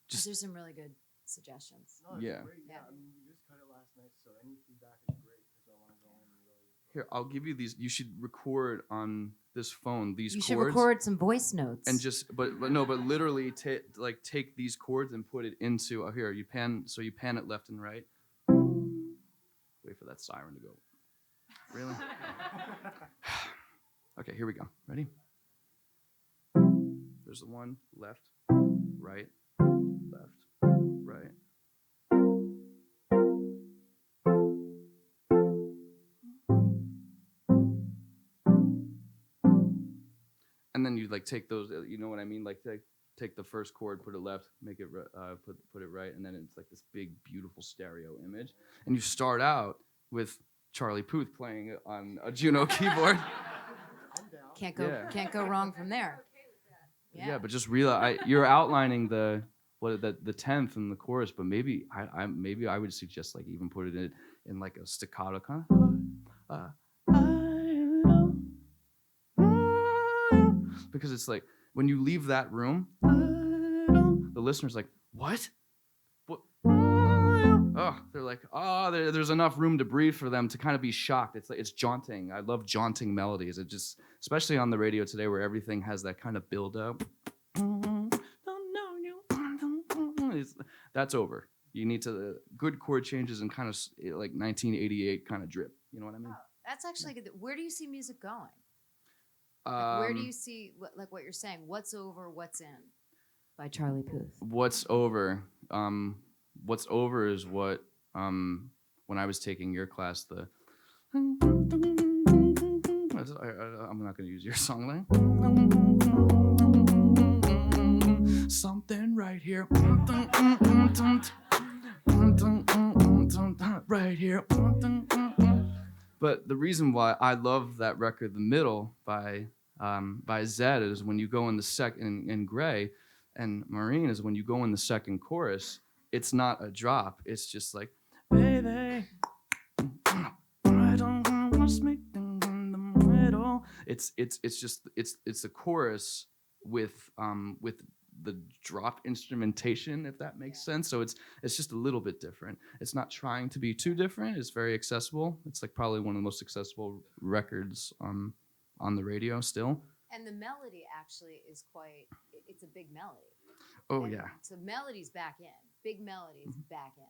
just There's some really good suggestions. No, it's Yeah. Great. Yeah. I mean, we just cut it last night, so any feedback is great because I want to go in and really. here. I'll give you these. You should record on this phone these You chords. should record some voice notes. And just, but literally take these chords and put it into here. You pan it left and right. Wait for that siren to go. Really? Okay, here we go. Ready? There's the one left, right, left, right. And then you like take those, you know what I mean? Like take the first chord, put it left, make it put it right, and then it's like this big, beautiful stereo image. And you start out with Charlie Puth playing it on a Juno keyboard. Can't go wrong from there. Yeah, but just realize you're outlining the what the 10th in the chorus, but maybe I would suggest like even put it in like a staccato kind of because it's like when you leave that room, the listener's like, what? Oh, they're like, there's enough room to breathe for them to kind of be shocked. It's like it's jaunting. I love jaunting melodies. It just, especially on the radio today, where everything has that kind of build up. That's over. You need to good chord changes and kind of like 1988 kind of drip. You know what I mean? Oh, that's actually good. Where do you see music going? Like, where do you see like what you're saying? What's over, what's in? By Charlie Puth. What's over? What's over is what when I was taking your class, I'm not going to use your song line. Something right here. Right here. But the reason why I love that record, The Middle by Zed, is when you go in the second in Gray, and Maureen is when you go in the second chorus. It's not a drop. It's just like, baby, I don't want to speak in the middle. It's a chorus with the drop instrumentation, if that makes sense. So it's just a little bit different. It's not trying to be too different. It's very accessible. It's like probably one of the most accessible records on the radio still. And the melody actually is it's a big melody. Oh, and yeah. So melody's back in. Big melody is back in.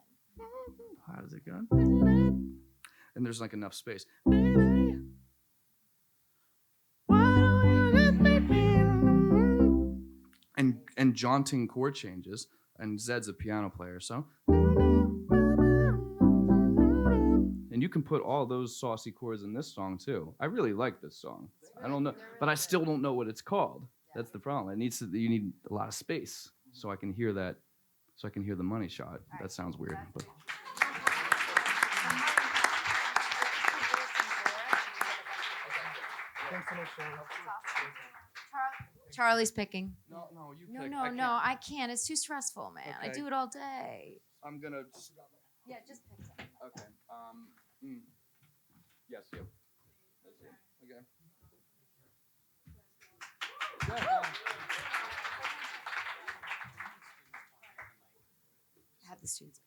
How does it go? And there's like enough space. Baby, why don't you just make me? And jaunting chord changes. And Zed's a piano player, so. And you can put all those saucy chords in this song too. I really like this song. I don't know, but I still don't know what it's called. That's the problem. You need a lot of space so I can hear that. So I can hear the money shot. That sounds weird, but. Thanks so much, Charlie. Charlie's picking. No, you No, pick. I can't. It's too stressful, man. I Okay. do it all day. I'm gonna. Yeah, just pick something. Okay. Yes, you. That's it. Okay. Have the students.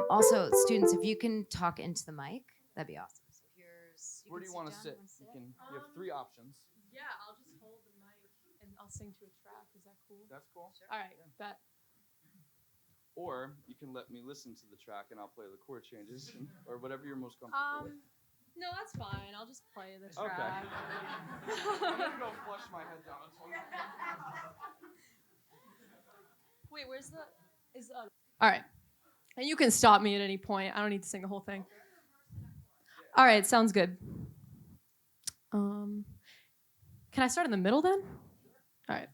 Also, students, if you can talk into the mic, that'd be awesome. So here's. Where do you want to sit? You have 3 options. Yeah, I'll just hold the mic and I'll sing to a track. Is that cool? That's cool. All right, bet. Or you can let me listen to the track and I'll play the chord changes, or whatever you're most comfortable with. No, that's fine. I'll just play the Okay. track. I'm gonna go flush my head down. Wait, all right. And you can stop me at any point. I don't need to sing the whole thing. All right, sounds good. Can I start in the middle then? All right.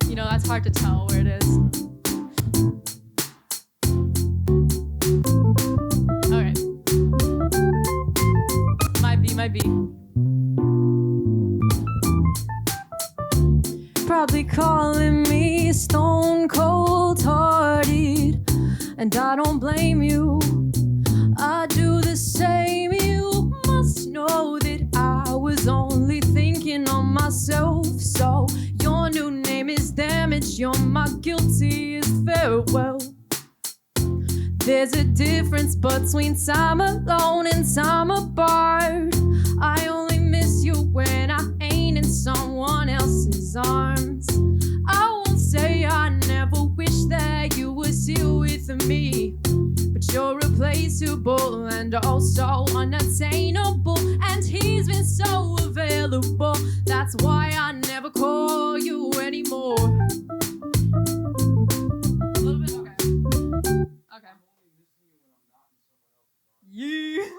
You know, that's hard to tell where it is. All right. My B. Probably calling me stone cold hearted, and I don't blame you. I do the same. You must know that I was only thinking on myself. So your new name is damage. You're my guiltiest farewell. There's a difference between time alone and time apart. I only miss you when I ain't in someone else's arms. I won't say I never wish that you was here with me, but you're replaceable and also unattainable, and he's been so available. That's why I never call you anymore. A little bit, okay. Yeah.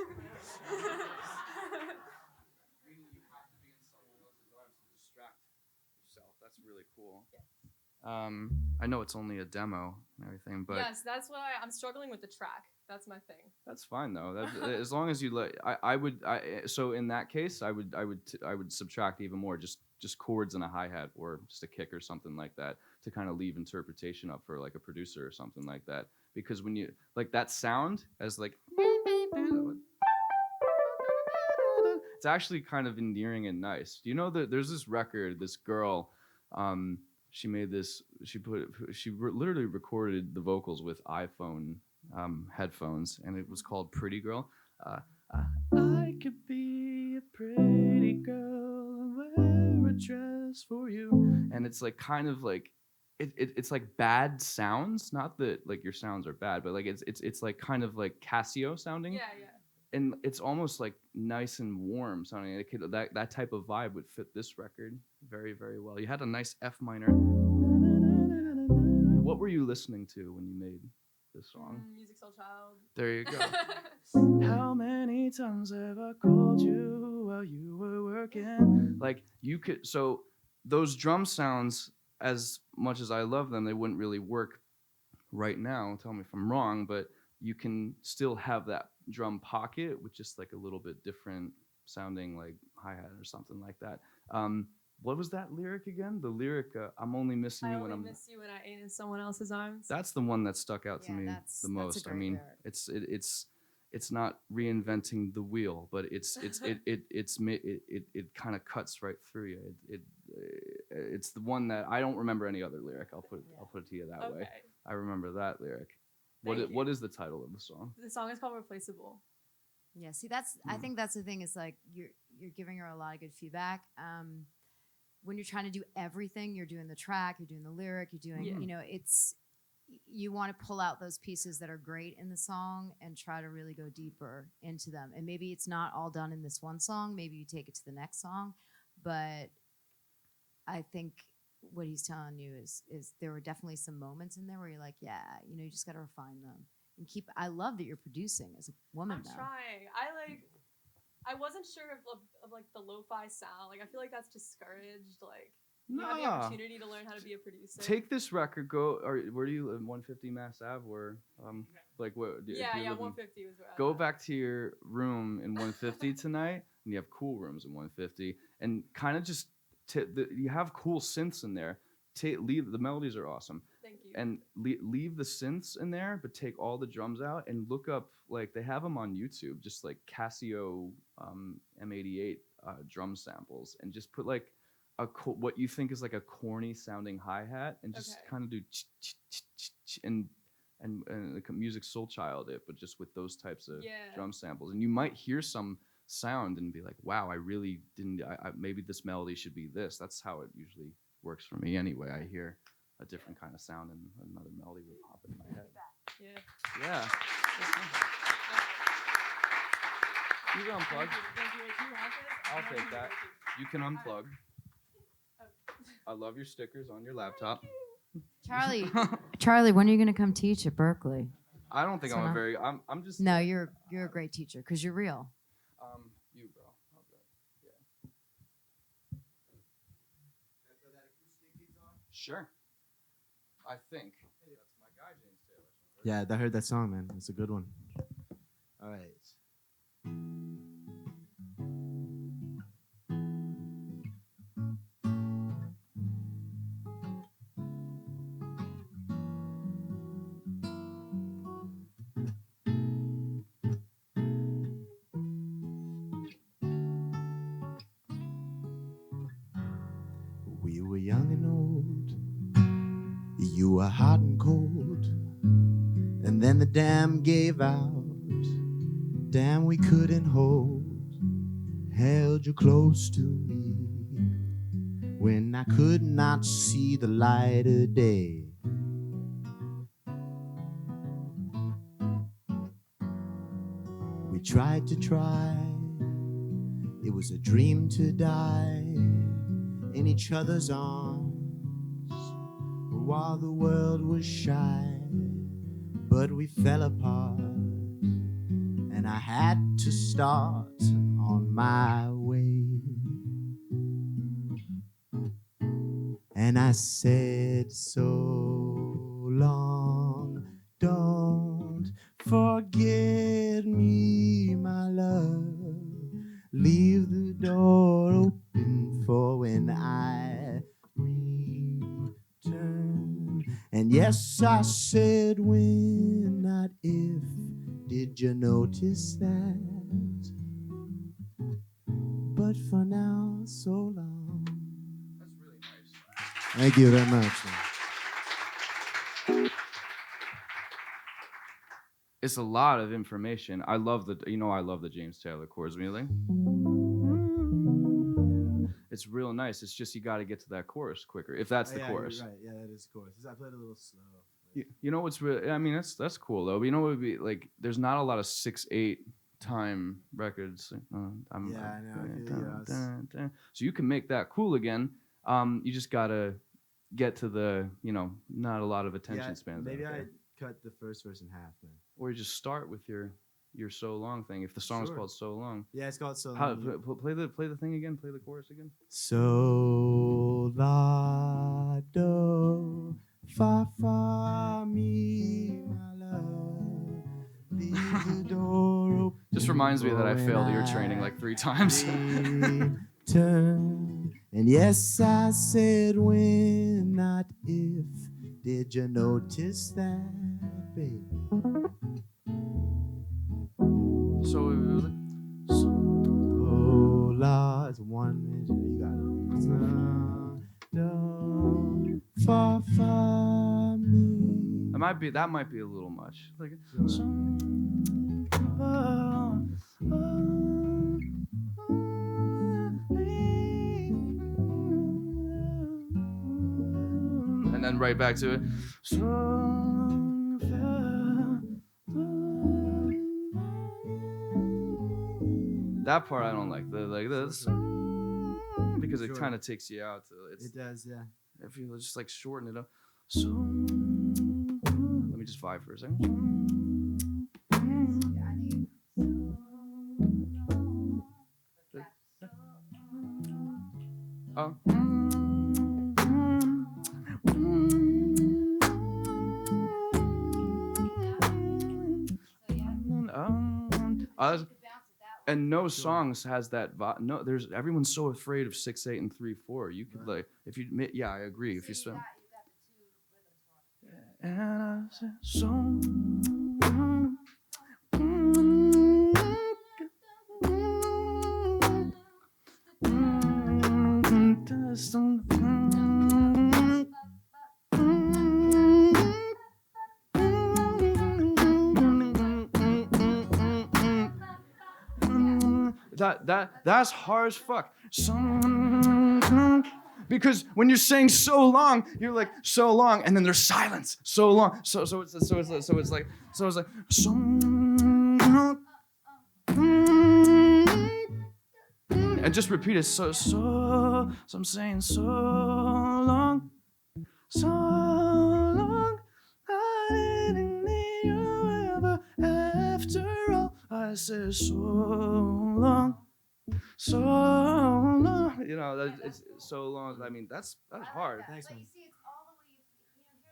That's really cool. I know it's only a demo and everything, but Yes, that's what I'm struggling with the track. That's my thing. that's fine though. As long as you so in that case, I would subtract even more. Just just chords and a hi-hat or just a kick or something like that to kind of leave interpretation up for like a producer or something like that. Because when you like that sound as like it's actually kind of endearing and nice. Do you know that there's this record, this girl, she made this, literally recorded the vocals with iPhone headphones, and it was called Pretty Girl. I could be a pretty girl and wear a dress for you. And it's like kind of like it's like bad sounds, not that like your sounds are bad, but like it's like kind of like Casio sounding. Yeah. And it's almost like nice and warm sounding. It could, that type of vibe would fit this record very, very well. You had a nice F minor. What were you listening to when you made this song? Music Soul Child. There you go. How many times have I called you while you were working? Like you could, so those drum sounds, as much as I love them, they wouldn't really work right now. Tell me if I'm wrong, but you can still have that drum pocket with just like a little bit different sounding like hi-hat or something like that. What was that lyric again? The lyric, I'm only missing you when I'm... miss you when I ain't in someone else's arms. That's the one that stuck out to me the most. That's a I mean, lyric. it's not reinventing the wheel, but it kind of cuts right through you. It's the one that I don't remember any other lyric. I'll put it to you that way. I remember that lyric. What is the title of the song? The song is called Replaceable. Yeah, see, I think that's the thing, is like you're giving her a lot of good feedback. When you're trying to do everything, you're doing the track, you're doing the lyric, you're doing, you know, you want to pull out those pieces that are great in the song and try to really go deeper into them. And maybe it's not all done in this one song. Maybe you take it to the next song. But I think what he's telling you is there were definitely some moments in there where you're like, yeah, you know, you just got to refine them and I love that you're producing as a woman. I'm trying. I wasn't sure of like the lo-fi sound. Like I feel like that's discouraged. Like you have the opportunity to learn how to be a producer. Take this record, where do you live? 150 Mass Ave, or like what? Yeah, 150 was where I Go was. back to your room in 150 tonight, and you have cool rooms in 150, and kind of just you have cool synths in there. Leave the melodies are awesome. Thank you. And leave the synths in there, but take all the drums out and look up, like they have them on YouTube, just like Casio M88 drum samples, and just put like what you think is like a corny sounding hi-hat, and just kind of do and like Music Soul Child it, but just with those types of drum samples, and you might hear some sound and be like, wow, I really didn't. Maybe this melody should be this. That's how it usually works for me anyway. I hear a different kind of sound and another melody would pop in my head. Yeah. You can unplug. I'll take that. You can unplug. I love your stickers on your laptop. Charlie, when are you going to come teach at Berklee? I don't think I'm just. No, you're a great teacher because you're real. You, bro. Sure. I think. Hey, that's my guy, James Taylor. Yeah, I heard that song, man. It's a good one. All right. We were young and old. You were hot and cold. And then the dam gave out. Dam we couldn't hold. Held you close to me when I could not see the light of day. We tried to try. It was a dream to die in each other's arms while the world was shy, but we fell apart and I had to start on my way. And I said, so long, don't forget me, my love. Leave the door open for when I I said when, not if. Did you notice that? But for now, so long. That's really nice. Thank you very much. It's a lot of information. I love the James Taylor chords. Really, it's real nice. It's just you got to get to that chorus quicker. If that's the chorus. You're right. Yeah, that is the chorus. I played a little slow. You know what's really? I mean, that's cool though. But you know what would be like? There's not a lot of 6/8 time records. I know. I feel you. So you can make that cool again. You just gotta get to the not a lot of attention spans. Maybe I cut the first verse in half then. Or you just start with your so long thing. If the song's called So Long. Yeah, it's called So Long. Play the thing again. Play the chorus again. So la do fa fa mi my love. Leave the door open. Just reminds me that I failed ear training like 3 times. Turn. And yes, I said when, not if. Did you notice that, baby? So oh, la, it's 1 minute. You got it. Far, far me. that might be a little much. Like, and then right back to it. That part I don't like. This because it kind of takes you out. It does, yeah. If you just like shorten it up. So let me just vibe for a second. Oh. And no songs has that vibe. No, everyone's so afraid of 6/8 and 3/4. You could like if you I agree. If you spend. And I said so. That's hard as fuck. Because when you're saying so long, you're like so long, and then there's silence. So long. So it's like so and just repeat it. So I'm saying so long. So long. I didn't need you ever after all. I said so long. So long, it's so long. I mean, that's hard. Thanks, But man. you see, it's all the way here's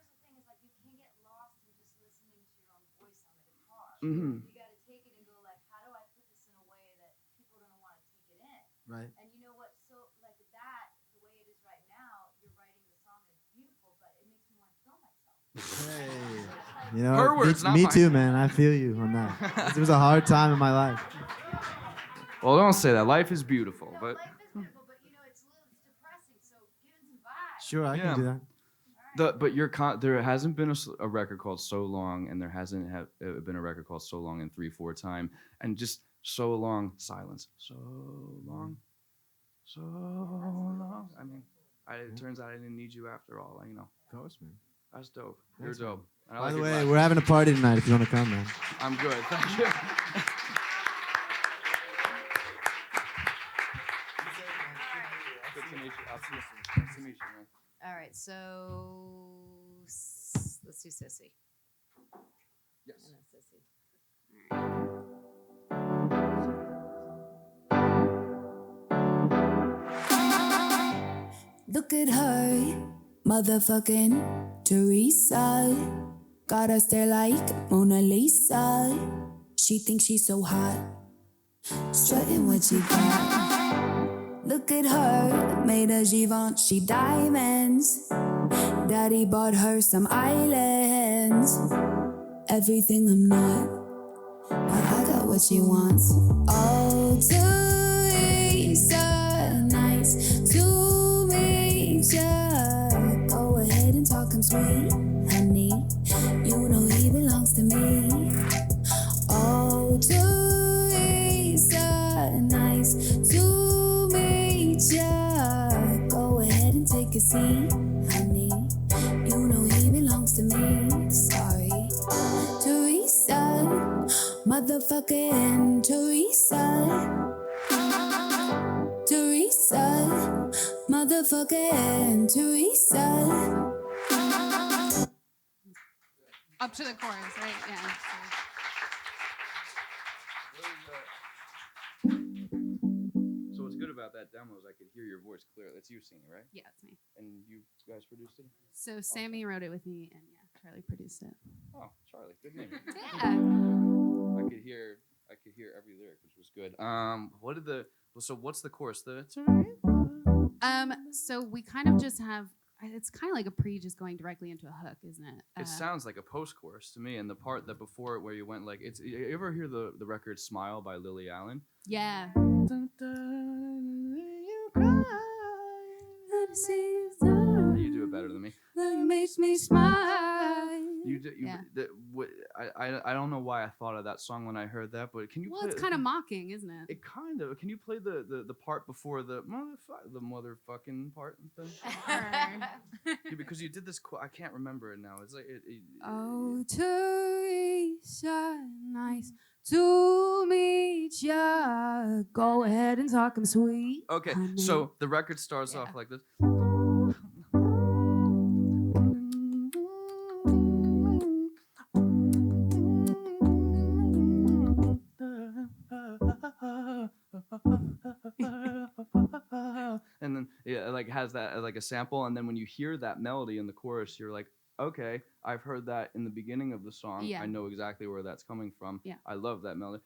the thing is like you can get lost in just listening to your own voice on the guitar. Mm-hmm. You got to take it and go like, how do I put this in a way that people are going to want to take it in? Right. And you know what? So like that, the way it is right now, you're writing the song and it's beautiful, but it makes me want to kill myself. Hey. You know, Her words, not me mine. too, man. I feel you on that. It was a hard time in my life. Well, don't say that. Life is beautiful, No, but life is beautiful, but you know it's depressing. So give it some vibes. Sure, I Yeah. can do that. but there hasn't been a record called So Long, and there hasn't been a record called So Long in 3/4 time, and just so long silence. So long. I mean, it turns out I didn't need you after all. Of course, man. That's dope. Thanks, You're dope. And I By like the your way, glasses. we're having a party tonight if you want to come, man. I'm good. Thank you. Good to meet you. Nice to meet you, man. All right, so let's do Sissy. Yes. And then Sissy. Look at her, motherfucking Teresa. Got us there like Mona Lisa. She thinks she's so hot, strutting what she got. Look at her, made of Givenchy diamonds. Daddy bought her some islands. friends. Everything I'm not. I got what she wants. Oh, Teresa, nice to meet ya. Go ahead and talk him sweet, honey. You know he belongs to me. Oh, Teresa, nice to meet ya. Go ahead and take a seat, honey. You know he belongs to me. Sorry, Teresa, motherfucking Teresa. Teresa, motherfucking Teresa. Up to the chorus, right? Yeah. So what's good about that demo is I could hear your voice clearly. That's you singing, right? Yeah, it's me. And you guys produced it? So Sammy wrote it with me, and yeah, Charlie produced it. Oh, Charlie, good name. Yeah. I could hear every lyric, which was good. What's the chorus? So we kind of just have. It's kind of like a pre, just going directly into a hook, isn't it? It sounds like a post-chorus to me, and the part that before it where you went like it's. You ever hear the record "Smile" by Lily Allen? Yeah. You do it better than me. That makes me smile. You do. I don't know why I thought of that song when I heard that, but can you? Well, play it's kind of mocking, isn't it? It kind of. Can you play the part before the motherfucking part? Because you did this. I can't remember it now. It's like Oh, Teresa, nice to meet ya. Go ahead and talk him sweet. Okay, honey. so the record starts off like this. And then it like has that like a sample, and then when you hear that melody in the chorus, you're like, okay, I've heard that in the beginning of the song. Yeah. I know exactly where that's coming from. Yeah. I love that melody.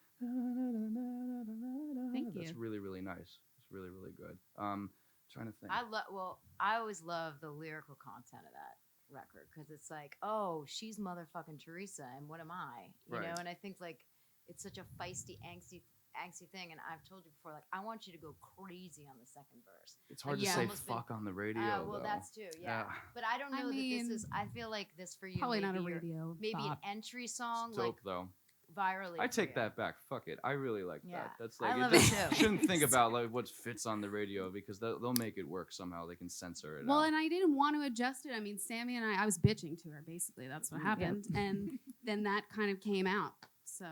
Thank That's you. really, really nice. It's really, really good. Trying to think. I always love the lyrical content of that record because it's like, oh, she's motherfucking Teresa, and what am I? You Right. know, and I think like it's such a feisty, angsty thing, and I've told you before, like I want you to go crazy on the second verse. It's hard Like, to you say almost fuck on the radio. Well, though. that's too, yeah. But I don't I know that mean, this is. I feel like this for you. Probably not a maybe your- radio. Maybe an bop. entry song, It's like dope though. virally. I for take you. that back. Fuck it. I really like Yeah. that. That's I like love it it just, too. shouldn't think about like what fits on the radio because they'll make it work somehow. They can censor it. Well, out. and I didn't want to adjust it. I mean, Sammy and I was bitching to her, basically. That's what happened. And then that kind of came out. So,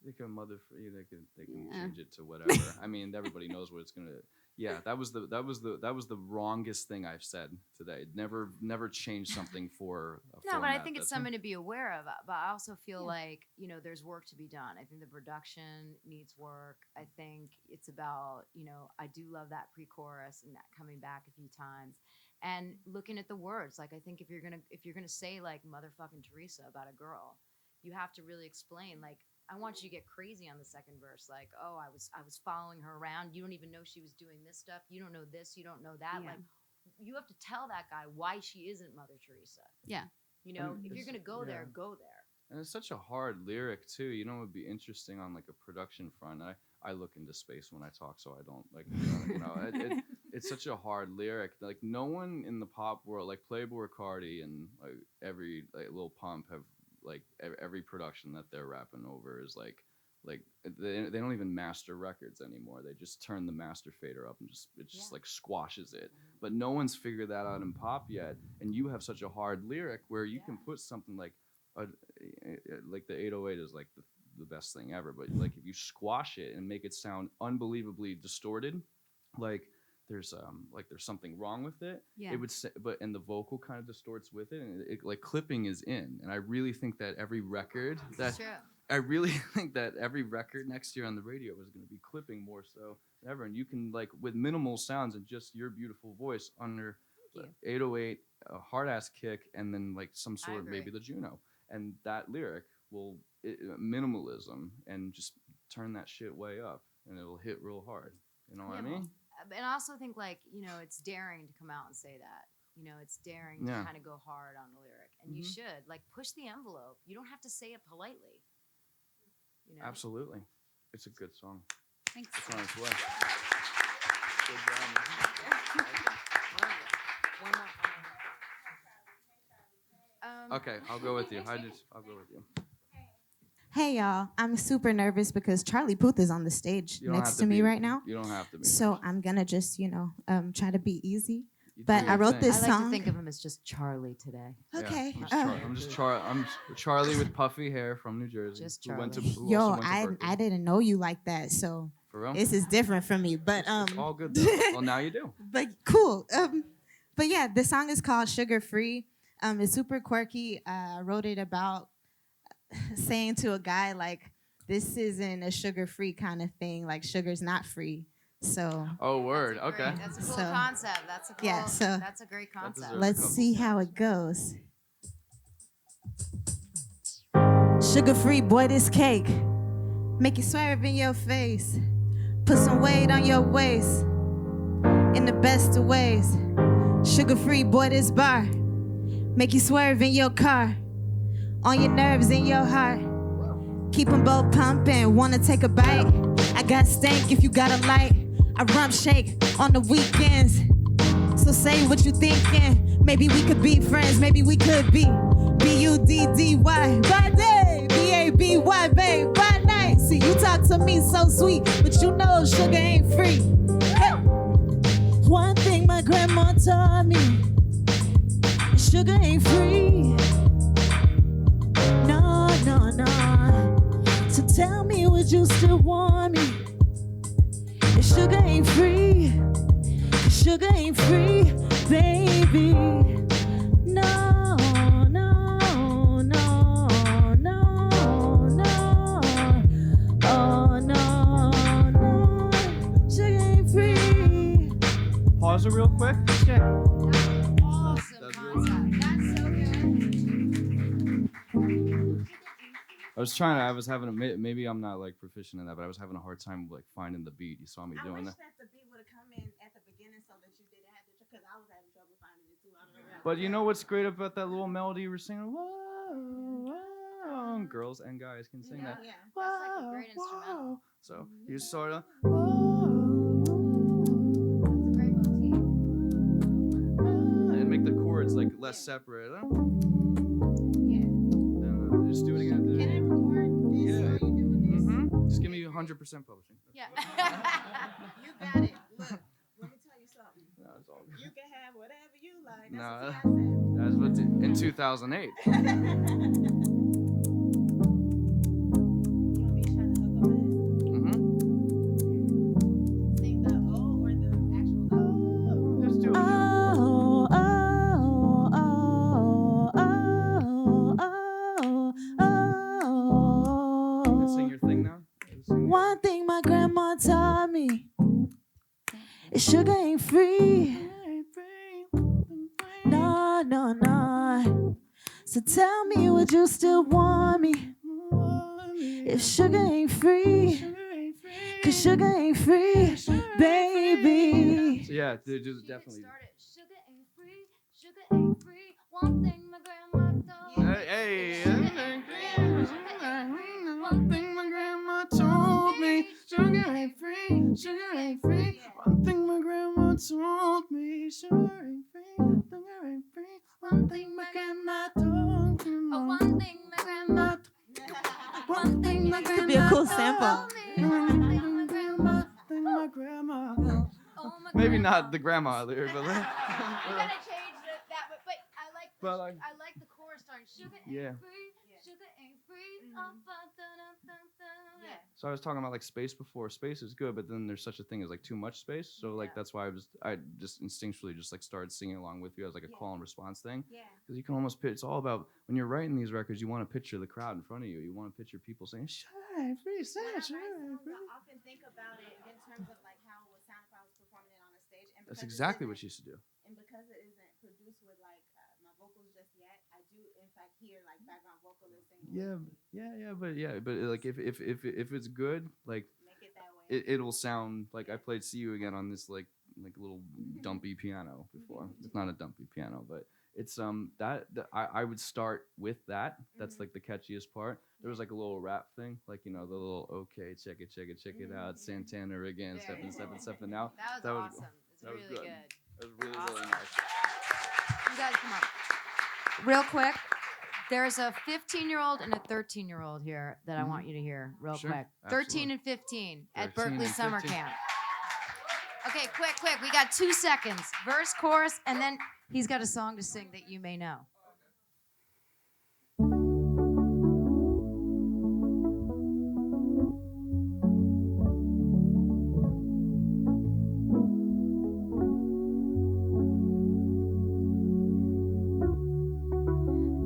They can they can Yeah. change it to whatever. I mean, everybody knows what it's gonna. Yeah, that was the wrongest thing I've said today. Never change something for. A No, but I format. think it's That's- something to be aware of. But I also feel Yeah. like, there's work to be done. I think the production needs work. I think it's about, I do love that pre-chorus and that coming back a few times and looking at the words. Like, I think if you're gonna say like motherfucking Teresa about a girl, you have to really explain, like, I want you to get crazy on the second verse. Like, oh, I was following her around. You don't even know she was doing this stuff. You don't know this. You don't know that. Yeah. Like, you have to tell that guy why she isn't Mother Teresa. yeah. You know, And if you're it's- gonna go there, yeah. go there. And it's such a hard lyric too. You know, it would be interesting on like a production front. I look into space when I talk, so I don't like. It's such a hard lyric. Like no one in the pop world, like Playboi Carti and like every like Lil Pump have like every production that they're rapping over is like they don't even master records anymore. They just turn the master fader up and just like squashes it. But no one's figured that out in pop yet. And you have such a hard lyric where you can put something like the 808 is like the best thing ever. But like if you squash it and make it sound unbelievably distorted, like there's something wrong with it. Yeah. It would say, and the vocal kind of distorts with it, and it like clipping is in. And I really think that every record that True. I really think that every record next year on the radio is going to be clipping more so than ever. And you can like with minimal sounds and just your beautiful voice under 808, a hard ass kick, and then like some sort of maybe the Juno, and that lyric will minimalism and just turn that shit way up, and it'll hit real hard. You know what I mean? And I also think like, it's daring to come out and say that. It's daring to kind of go hard on the lyric. and you Mhm. should like push the envelope. You don't have to say it politely. You know? Absolutely. It's a good song. Thanks. It's on its way. Good job. One more. Okay, I'll go with you. I'll go with you. Hey y'all, I'm super nervous because Charlie Puth is on the stage You don't next have to me be- right now. You don't have to be. So I'm gonna just, try to be easy. You but do I your wrote thing. this I like song. to think of him as just Charlie today. Yeah, Okay. I'm just Charlie with puffy hair from New Jersey. Just who went to, Charlie. who Yo, also went to I Berklee. didn't know you like that, so For real? this is different for me. But It's all good though. Well, now you do. but cool. But yeah, the song is called Sugar Free. It's super quirky. I wrote it about saying to a guy like, this isn't a sugar-free kind of thing. Like sugar's not free. So Oh, word. Okay. That's a cool So- concept. That's a cool. yeah, so that's a great concept. deserves a let's couple see how it goes. Sugar-free, boy, this cake. Make you swerve in your face. Put some weight on your waist. In the best of ways. Sugar-free, boy, this bar. Make you swerve in your car. On your nerves, in your heart. Keep them both pumping. Wanna take a bite? I got stank if you got a light. I rump shake on the weekends. So say what you thinking. Maybe we could be friends. Maybe we could be B-U-D-D-Y by day, B-A-B-Y, babe, by night. See, you talk to me so sweet, but you know sugar ain't free. Hey. One thing my grandma taught me, sugar ain't free. No, no, no. So tell me, would you still want me? If sugar ain't free, sugar ain't free, baby. No, no, no, no, no. Oh, no, no. Sugar ain't free. Pause it real quick. Sure. Awesome That's concept. That's so good. I was having maybe I'm not like proficient in that, but I was having a hard time like finding the beat. You saw me doing that. the beat would have come in at the beginning so that you didn't have to, because I was having trouble finding it too. I don't know. But you know what's great about that little melody you were singing? Whoa, whoa. Girls and guys can sing that. Yeah. That's like a great instrumental. So you sort of. It's a great motif. And make the chords like less separate. Yeah. Just do it again. Do it Can I again. record this? Yeah. Are you doing this? Just give me 100% publishing. Yeah. You got it. Look, let me tell you something. No, it's all good. You can have whatever you like. No, That's what that's what in 2008. I said. You want me to try to hook up this? Mm-hmm. Sing the O or the actual O? Let's do it. Oh, oh, oh, oh, oh, Let's sing your thing now. Sing the- One thing my grandma taught me is sugar ain't free. No, no, no. So tell me, would you still want me if sugar ain't free? Cause sugar ain't free, baby. So yeah, dude, just definitely. Sugar ain't free. Sugar ain't free. One thing my grandma told me. Hey, One thing my grandma told me, sugar ain't free, sugar ain't free. One thing my grandma told me, sugar ain't free, sugar ain't free. One thing my grandma told me. Oh, one thing my grandma. One thing my grandma. Could be a cool sample. told me. One thing my grandma. My grandma. Oh, my Maybe grandma. not the grandma lyric, but You gotta change that, but But, like- I like the chorus starting. Sugar ain't Yeah. free. Sugar ain't free. Yeah. So I was talking about like space before. Space is good, but then there's such a thing as like too much space. So like that's why I just instinctually just like started singing along with you as like a call and response thing. Yeah. Because you can almost it's all about when you're writing these records, you want to picture the crowd in front of you. You want to picture people saying, "Sugar ain't free, sing it, sugar ain't free." I often think about it in terms of like how it would sound if I was performing it on a stage. And That's because it exactly isn't- what she used to do. And because it isn't produced with like my vocals just yet, I do in fact hear like background vocalists singing. But like if it's good, like Make it that way. it'll sound like I played "See You Again" on this like little dumpy piano before. It's not a dumpy piano, but it's I would start with that. That's like the catchiest part. There was like a little rap thing, like the little okay, check it out, Santana again, stepping out. That was awesome. It's that was really good. good. It was really nice. You guys come up. Real quick, there's a 15-year-old and a 13-year-old here that I want you to hear real Sure, quick. absolutely. 13 and 15 at 13 Berklee and Summer 15. Camp. Okay, quick. We got 2 seconds. Verse, chorus, and then he's got a song to sing that you may know.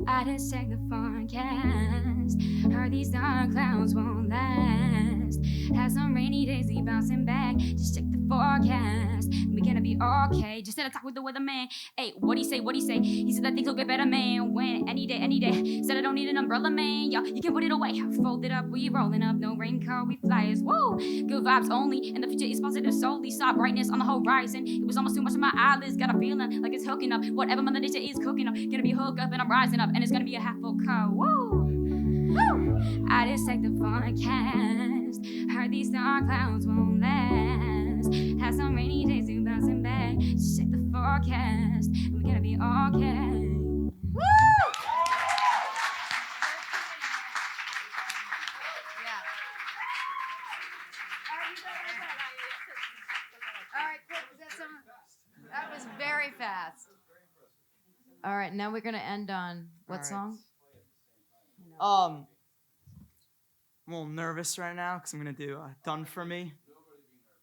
I just checked the forecast. Heard these dark clouds won't last. Had some rainy days, we bouncing back. Just check the forecast. We gonna be okay. Just had a talk with the weatherman. Hey, what'd he say? He said that things will get better, man. When? Any day. Said I don't need an umbrella, man. Yo, you can put it away. Fold it up, we rolling up. No raincoat, we flyers. Woo! Good vibes only. And the future is positive solely. Saw brightness on the horizon. It was almost too much of my eyelids. Got a feeling like it's hooking up. Whatever Mother Nature is cooking up. Gonna be hooked up and I'm rising up. And it's gonna be a half full car. Woo! Woo! I just checked the forecast. Heard these dark clouds won't last. Had some rainy days, we bouncing back. Just check the forecast. And we're gonna be okay. Woo! All right, quick. That was very fast. All right, now we're gonna end on what right. song? I'm a little nervous right now because I'm gonna do "Done for Me."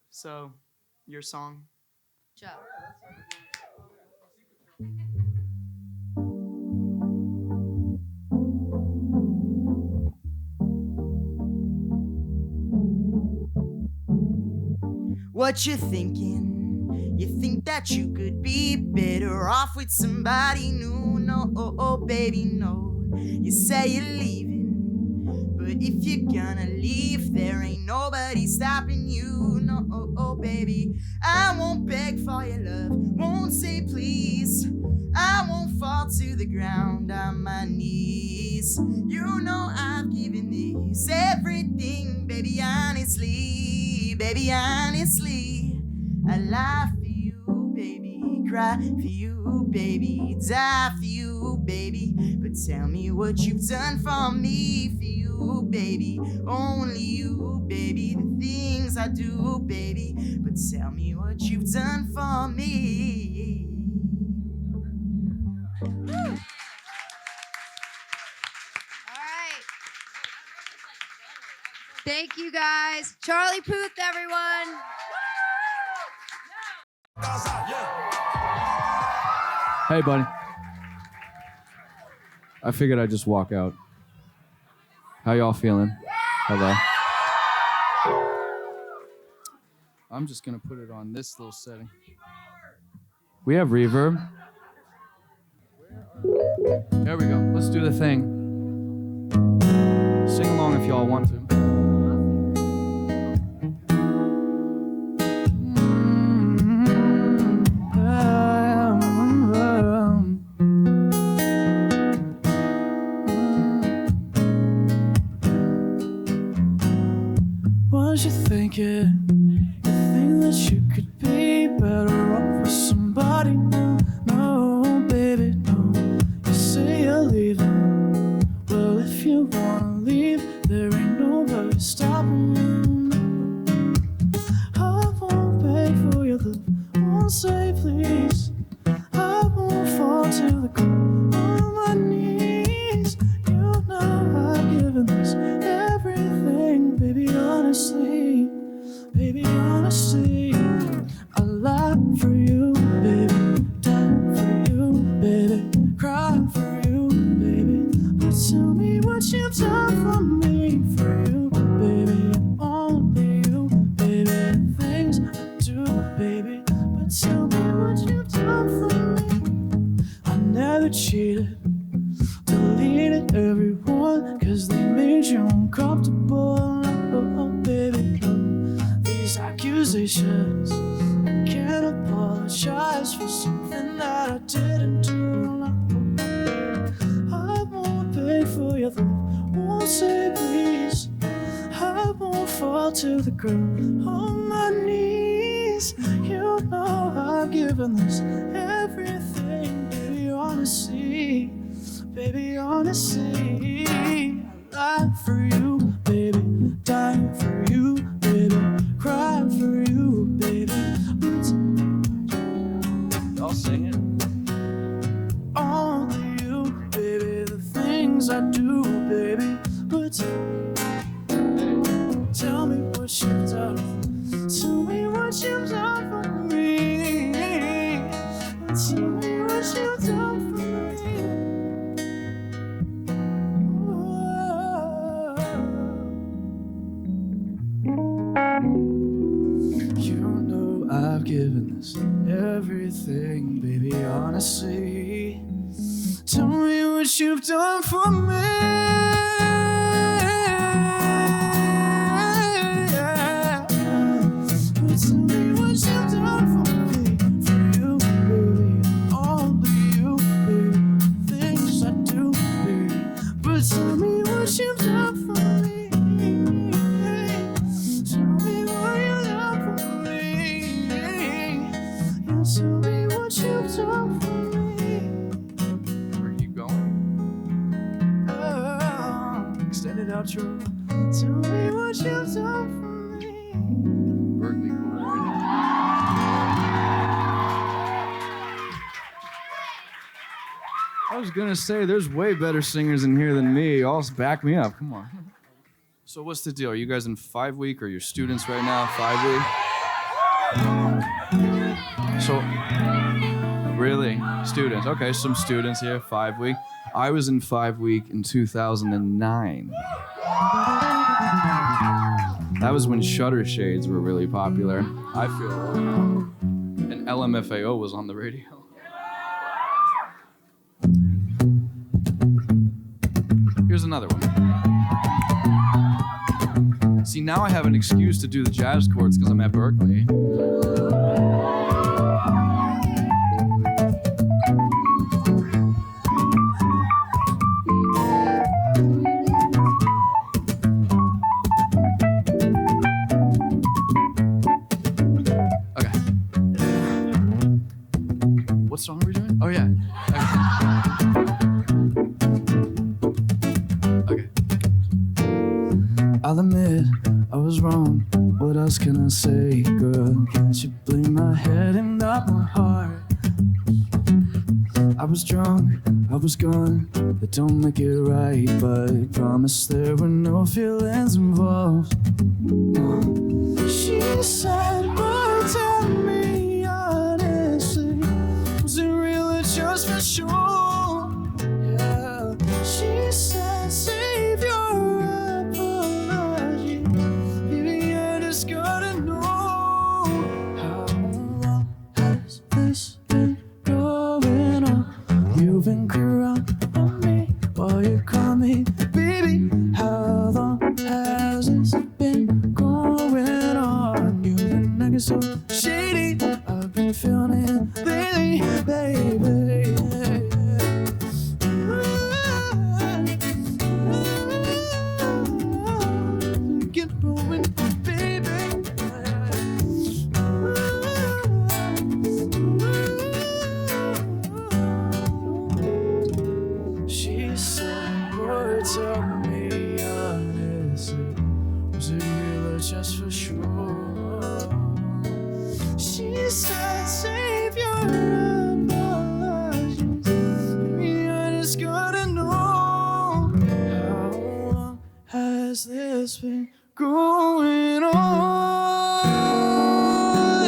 So, your song. Joe. What you thinking? You think that you could be better off with somebody new? No, oh, baby, no. You say you're leaving, but if you're gonna leave, there ain't nobody stopping you. No, oh, baby, I won't beg for your love, won't say please. I won't fall to the ground on my knees. You know I've given this everything, baby, honestly, I lie for you, baby, cry for you, baby, die for you, baby. But tell me what you've done for me, for you, baby, only you, baby, the things I do, baby. But tell me what you've done for me. All right. Thank you guys. Charlie Puth, everyone. Hey, buddy. I figured I'd just walk out. How y'all feeling? Hello. I'm just gonna put it on this little setting. We have reverb. There we go. Let's do the thing. Sing along if y'all want to. Was you thinking? You think that you could be better off with somebody new? No, baby, no. You say you're leaving. Well, if you wanna leave, there ain't nobody stopping you. I won't beg for your love, won't say please. I won't fall to the ground on my knees. You know I've given this everything, baby, honestly, I lie for you, baby, die for you, baby, cry for you, baby. But tell me what you've done for me, for you, baby, only you, baby, the things I do, baby. But tell me what you've done for me. I never cheated, deleted everyone, 'cause they made you uncomfortable. Oh, baby, these accusations, I can't apologize for something that I didn't do. fall to the ground on my knees. You know I've given this everything, baby, honestly. Baby, honestly, I lie for you, baby, die for you, baby, cry for you, baby. Y'all sing it. Only you, baby, the things I do, baby. But tell me what you've done. Tell me what you've done for me. Tell me what you've done for me. You know I've given this everything, baby, honestly. Tell me what you've done for me. Yeah. Tell me what you've done for me. For you, baby, only you, baby. Things I do, baby. But tell me what you've done for me. Tell me what you've done for me. You tell me what you've done for me. Extended outro. Tell me what you've done for me. Berklee College. I was gonna say, there's way better singers in here than me. Y'all back me up. Come on. So what's the deal? Are you guys in 5 week or you're students right now? 5 week? So, really? Students. Okay, some students here, 5 week. I was in 5 week in 2009. That was when Shutter Shades were really popular. I feel old now. And LMFAO was on the radio. Here's another one. See, now I have an excuse to do the jazz chords because I'm at Berklee. What song are we doing? Oh, yeah. Okay. I'll admit I was wrong. What else can I say, girl? Can't you bleed my head and not my heart? I was drunk, I was gone. That don't make it right, but I promise there were no feelings involved. She said, but tell me honestly, was it real or just for sure? Yeah. She said, save your apology. Baby, I just gotta know, how long has this been going on? You've been crying on me while you call me baby. How long has this been going on? You've been acting so shady. I've been feeling it lately, baby. Get rolling, baby. She said, boy, tell me honestly, was it real or just for sure? She said, save your apologies. Baby, I just gotta know, how long has this been going on?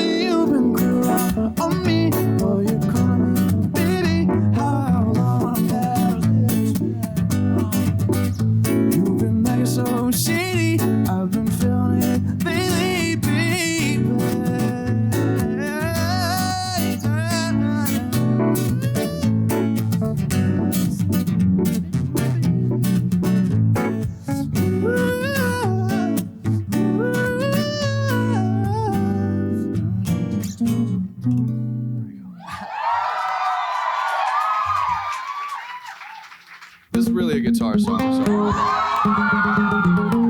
You've been crying on me while you call me baby. How long has this been on? You've been acting so shady. I've been feeling it lately, baby. This is really a guitar song. So.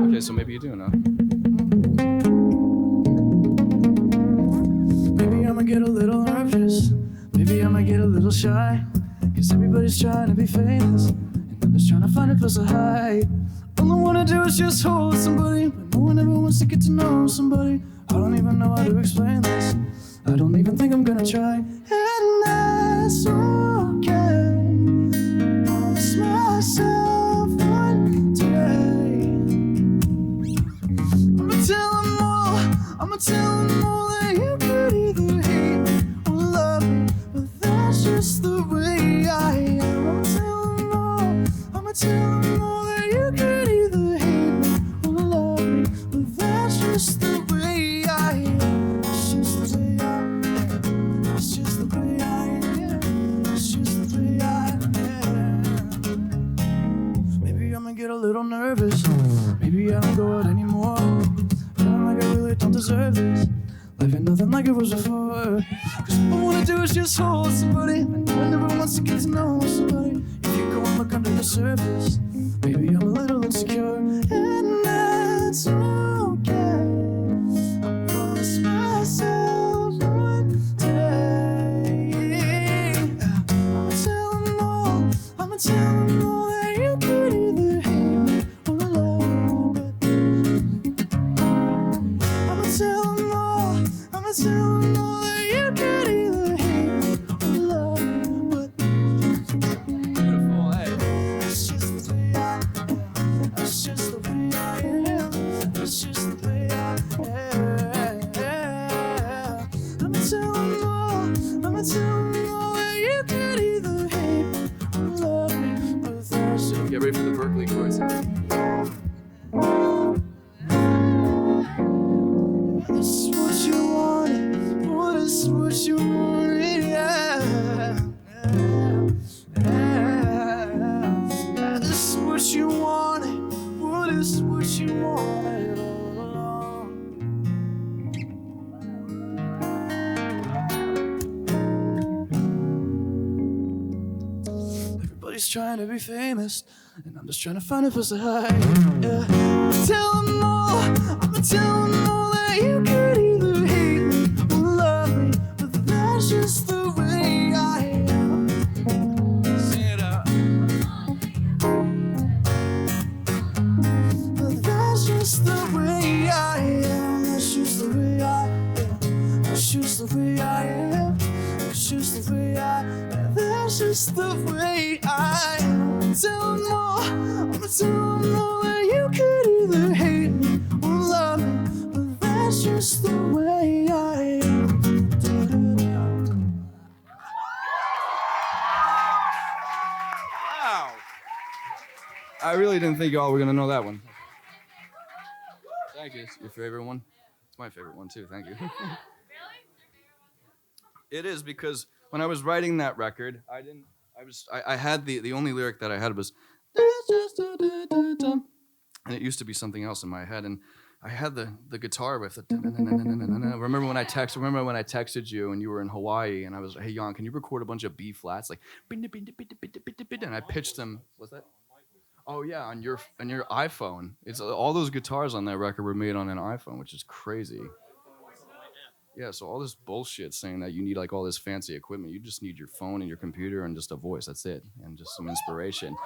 Okay, so maybe you do know. get a little nervous. Maybe I might get a little shy. Cause everybody's trying to be famous, and I'm just trying to find a place to hide. All I wanna do is just hold somebody, but no one ever wants to get to know somebody. I don't even know how to explain this. I don't even think I'm gonna try. And that's okay. Promise myself one day I'ma tell them all that you could either hate me or love me, but that's just the way I am. I'ma tell them all that you could either hate me or love me, but that's just the way I am. It's just the way I am. It's just the way I am. It's just the way I am. Maybe I'ma get a little nervous. Maybe I don't go out anymore. Feeling like I really don't deserve this. Life ain't nothing like it was before. Cause all I wanna do is just hold somebody, and no one ever wants to get to know somebody. If you go and look under the surface, maybe I'm a little insecure, and that's okay. I promise myself one day I'ma tell them all that you could either hate me or love me, but I'ma tell them all that you could either hate me or love me, but Beautiful, hey. that's just the way I am. That's just the way I am. That's just the way I am. I'ma tell them all that you could either hate me or love me, but that's just Get ready for the Berklee chorus. this is what you wanted. What is what you wanted? Yeah. This is what you wanted. What is what you wanted all along? Everybody's trying to be famous, and I'm just trying to find a place to hide. Yeah. I'ma tell them all that you could either hate me or love me, but that's just the way I am. Sing it out. But that's just the way I am. That's just the way I am. That's just the way I am. That's just the way I am. That's just the way I am. I'ma tell them all that you could either hate me or love me, but that's just the way I am. Wow. I really didn't think y'all were gonna know that one. Thank you. It's your favorite one? It's my favorite one too. Thank you. It is, because when I was writing that record, I had the only lyric that I had was, and it used to be something else in my head, and I had the guitar riff. Remember when I texted you and you were in Hawaii, and I was, hey Jan, can you record a bunch of B flats, like, and I pitched them. What's that? Oh yeah, on your iPhone. It's all those guitars on that record were made on an iPhone, which is crazy. Yeah, so all this bullshit saying that you need like all this fancy equipment, you just need your phone and your computer and just a voice. That's it, and just some inspiration.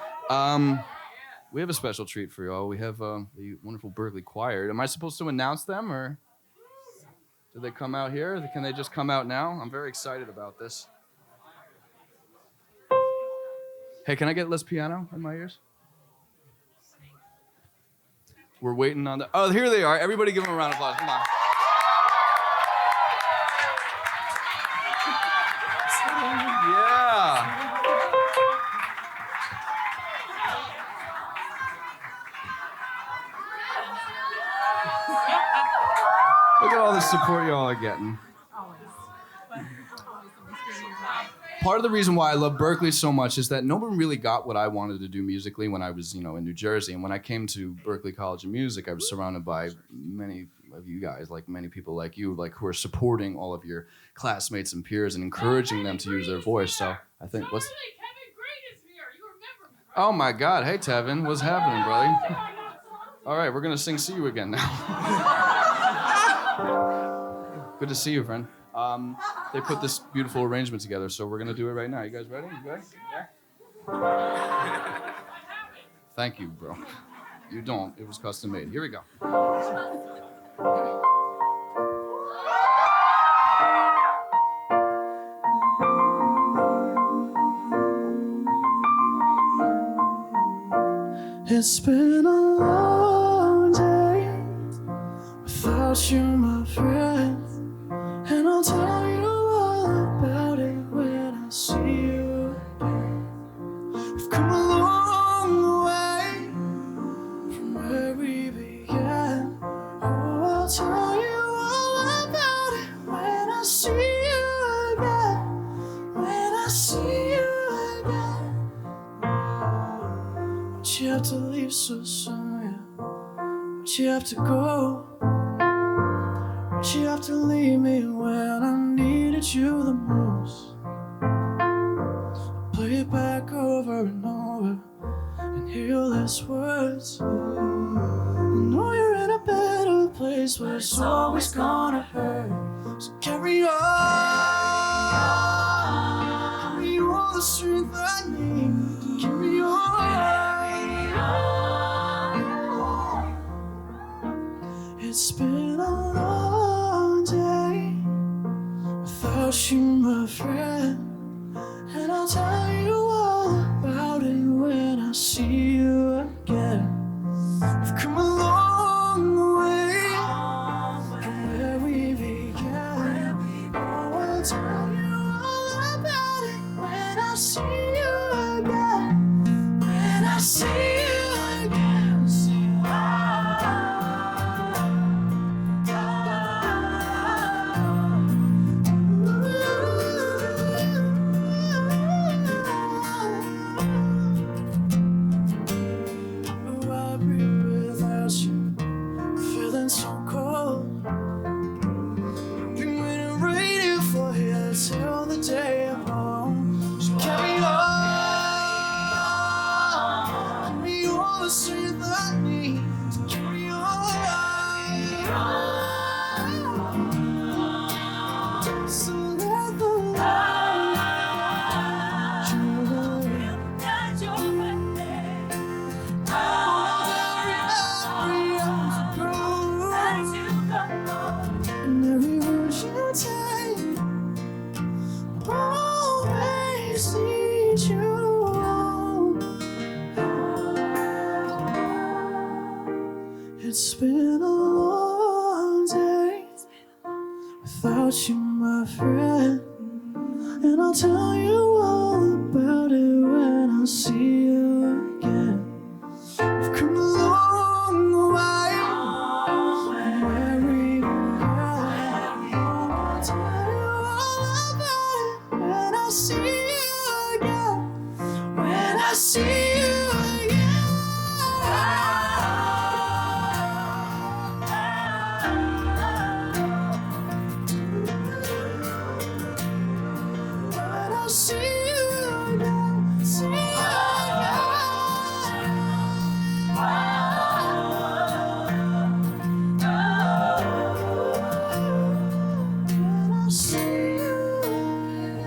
We have a special treat for y'all. We have the wonderful Berklee Choir. Am I supposed to announce them, or do they come out here? Can they just come out now? I'm very excited about this. Hey, can I get less piano in my ears? We're waiting on the... Oh, here they are. Everybody give them a round of applause. Come on. Yeah. Look at all the support y'all are getting. Part of the reason why I love Berklee so much is that no one really got what I wanted to do musically when I was, in New Jersey. And when I came to Berklee College of Music, I was surrounded by many of you guys, like many people like you, like who are supporting all of your classmates and peers and encouraging them to use their voice. So I think Kevin Great is here. You remember? Oh my God! Hey Tevin, what's happening, brother? All right, we're gonna sing "See You Again" now. Good to see you, friend. They put this beautiful arrangement together, so we're gonna do it right now. You guys ready? You good? Yeah. Thank you, bro. You don't. It was custom made. Here we go. It's been a long day without you, my friend, and I'll tell you all about it when I see you again. We've come a long way from where we began. Oh, I'll tell you all about it when I see you again. When I see you again. But you have to leave so soon, yeah. But you have to go. But you have to leave me when I needed you the most. I play it back over and over and hear your last words. I know you're in a better place, but it's always gonna hurt. So carry on. Give me all the strength I need. Carry on. It's been a long day without you, my friend, and I'll tell you all about it when I see you again. We've come a long way from where we began. Oh, I'll tell you all about it when I see you again. When I see you again. Till the day I'm home. So carry on. Give me all the strength I need to carry on. So let the light shine that you're and every word you take. Always lead you on. It's been a long day without you, my friend, and I'll tell you all about it when I see you again. We've come a long way from where we began. I'll tell you all about it when I see you again. When I see you again. When I see you again. See you again. When I see you again.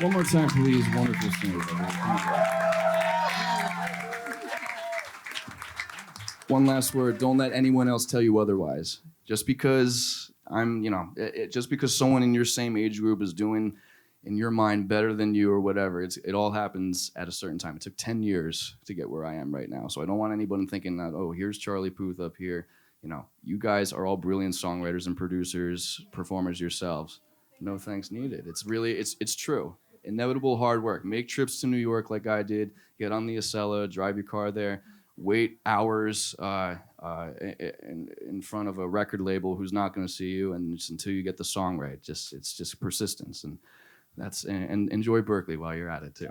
One more time, please. Wonderful singers. One last word. Don't let anyone else tell you otherwise. Just because just because someone in your same age group is doing, in your mind, better than you or whatever, it all happens at a certain time. It took 10 years to get where I am right now. So I don't want anyone thinking that, oh, here's Charlie Puth up here. You guys are all brilliant songwriters and producers, performers yourselves. No thanks needed. It's true. Inevitable hard work. Make trips to New York like I did. Get on the Acela, drive your car there. Wait hours in front of a record label who's not going to see you, and just until you get the song right. It's just persistence, and enjoy Berklee while you're at it too.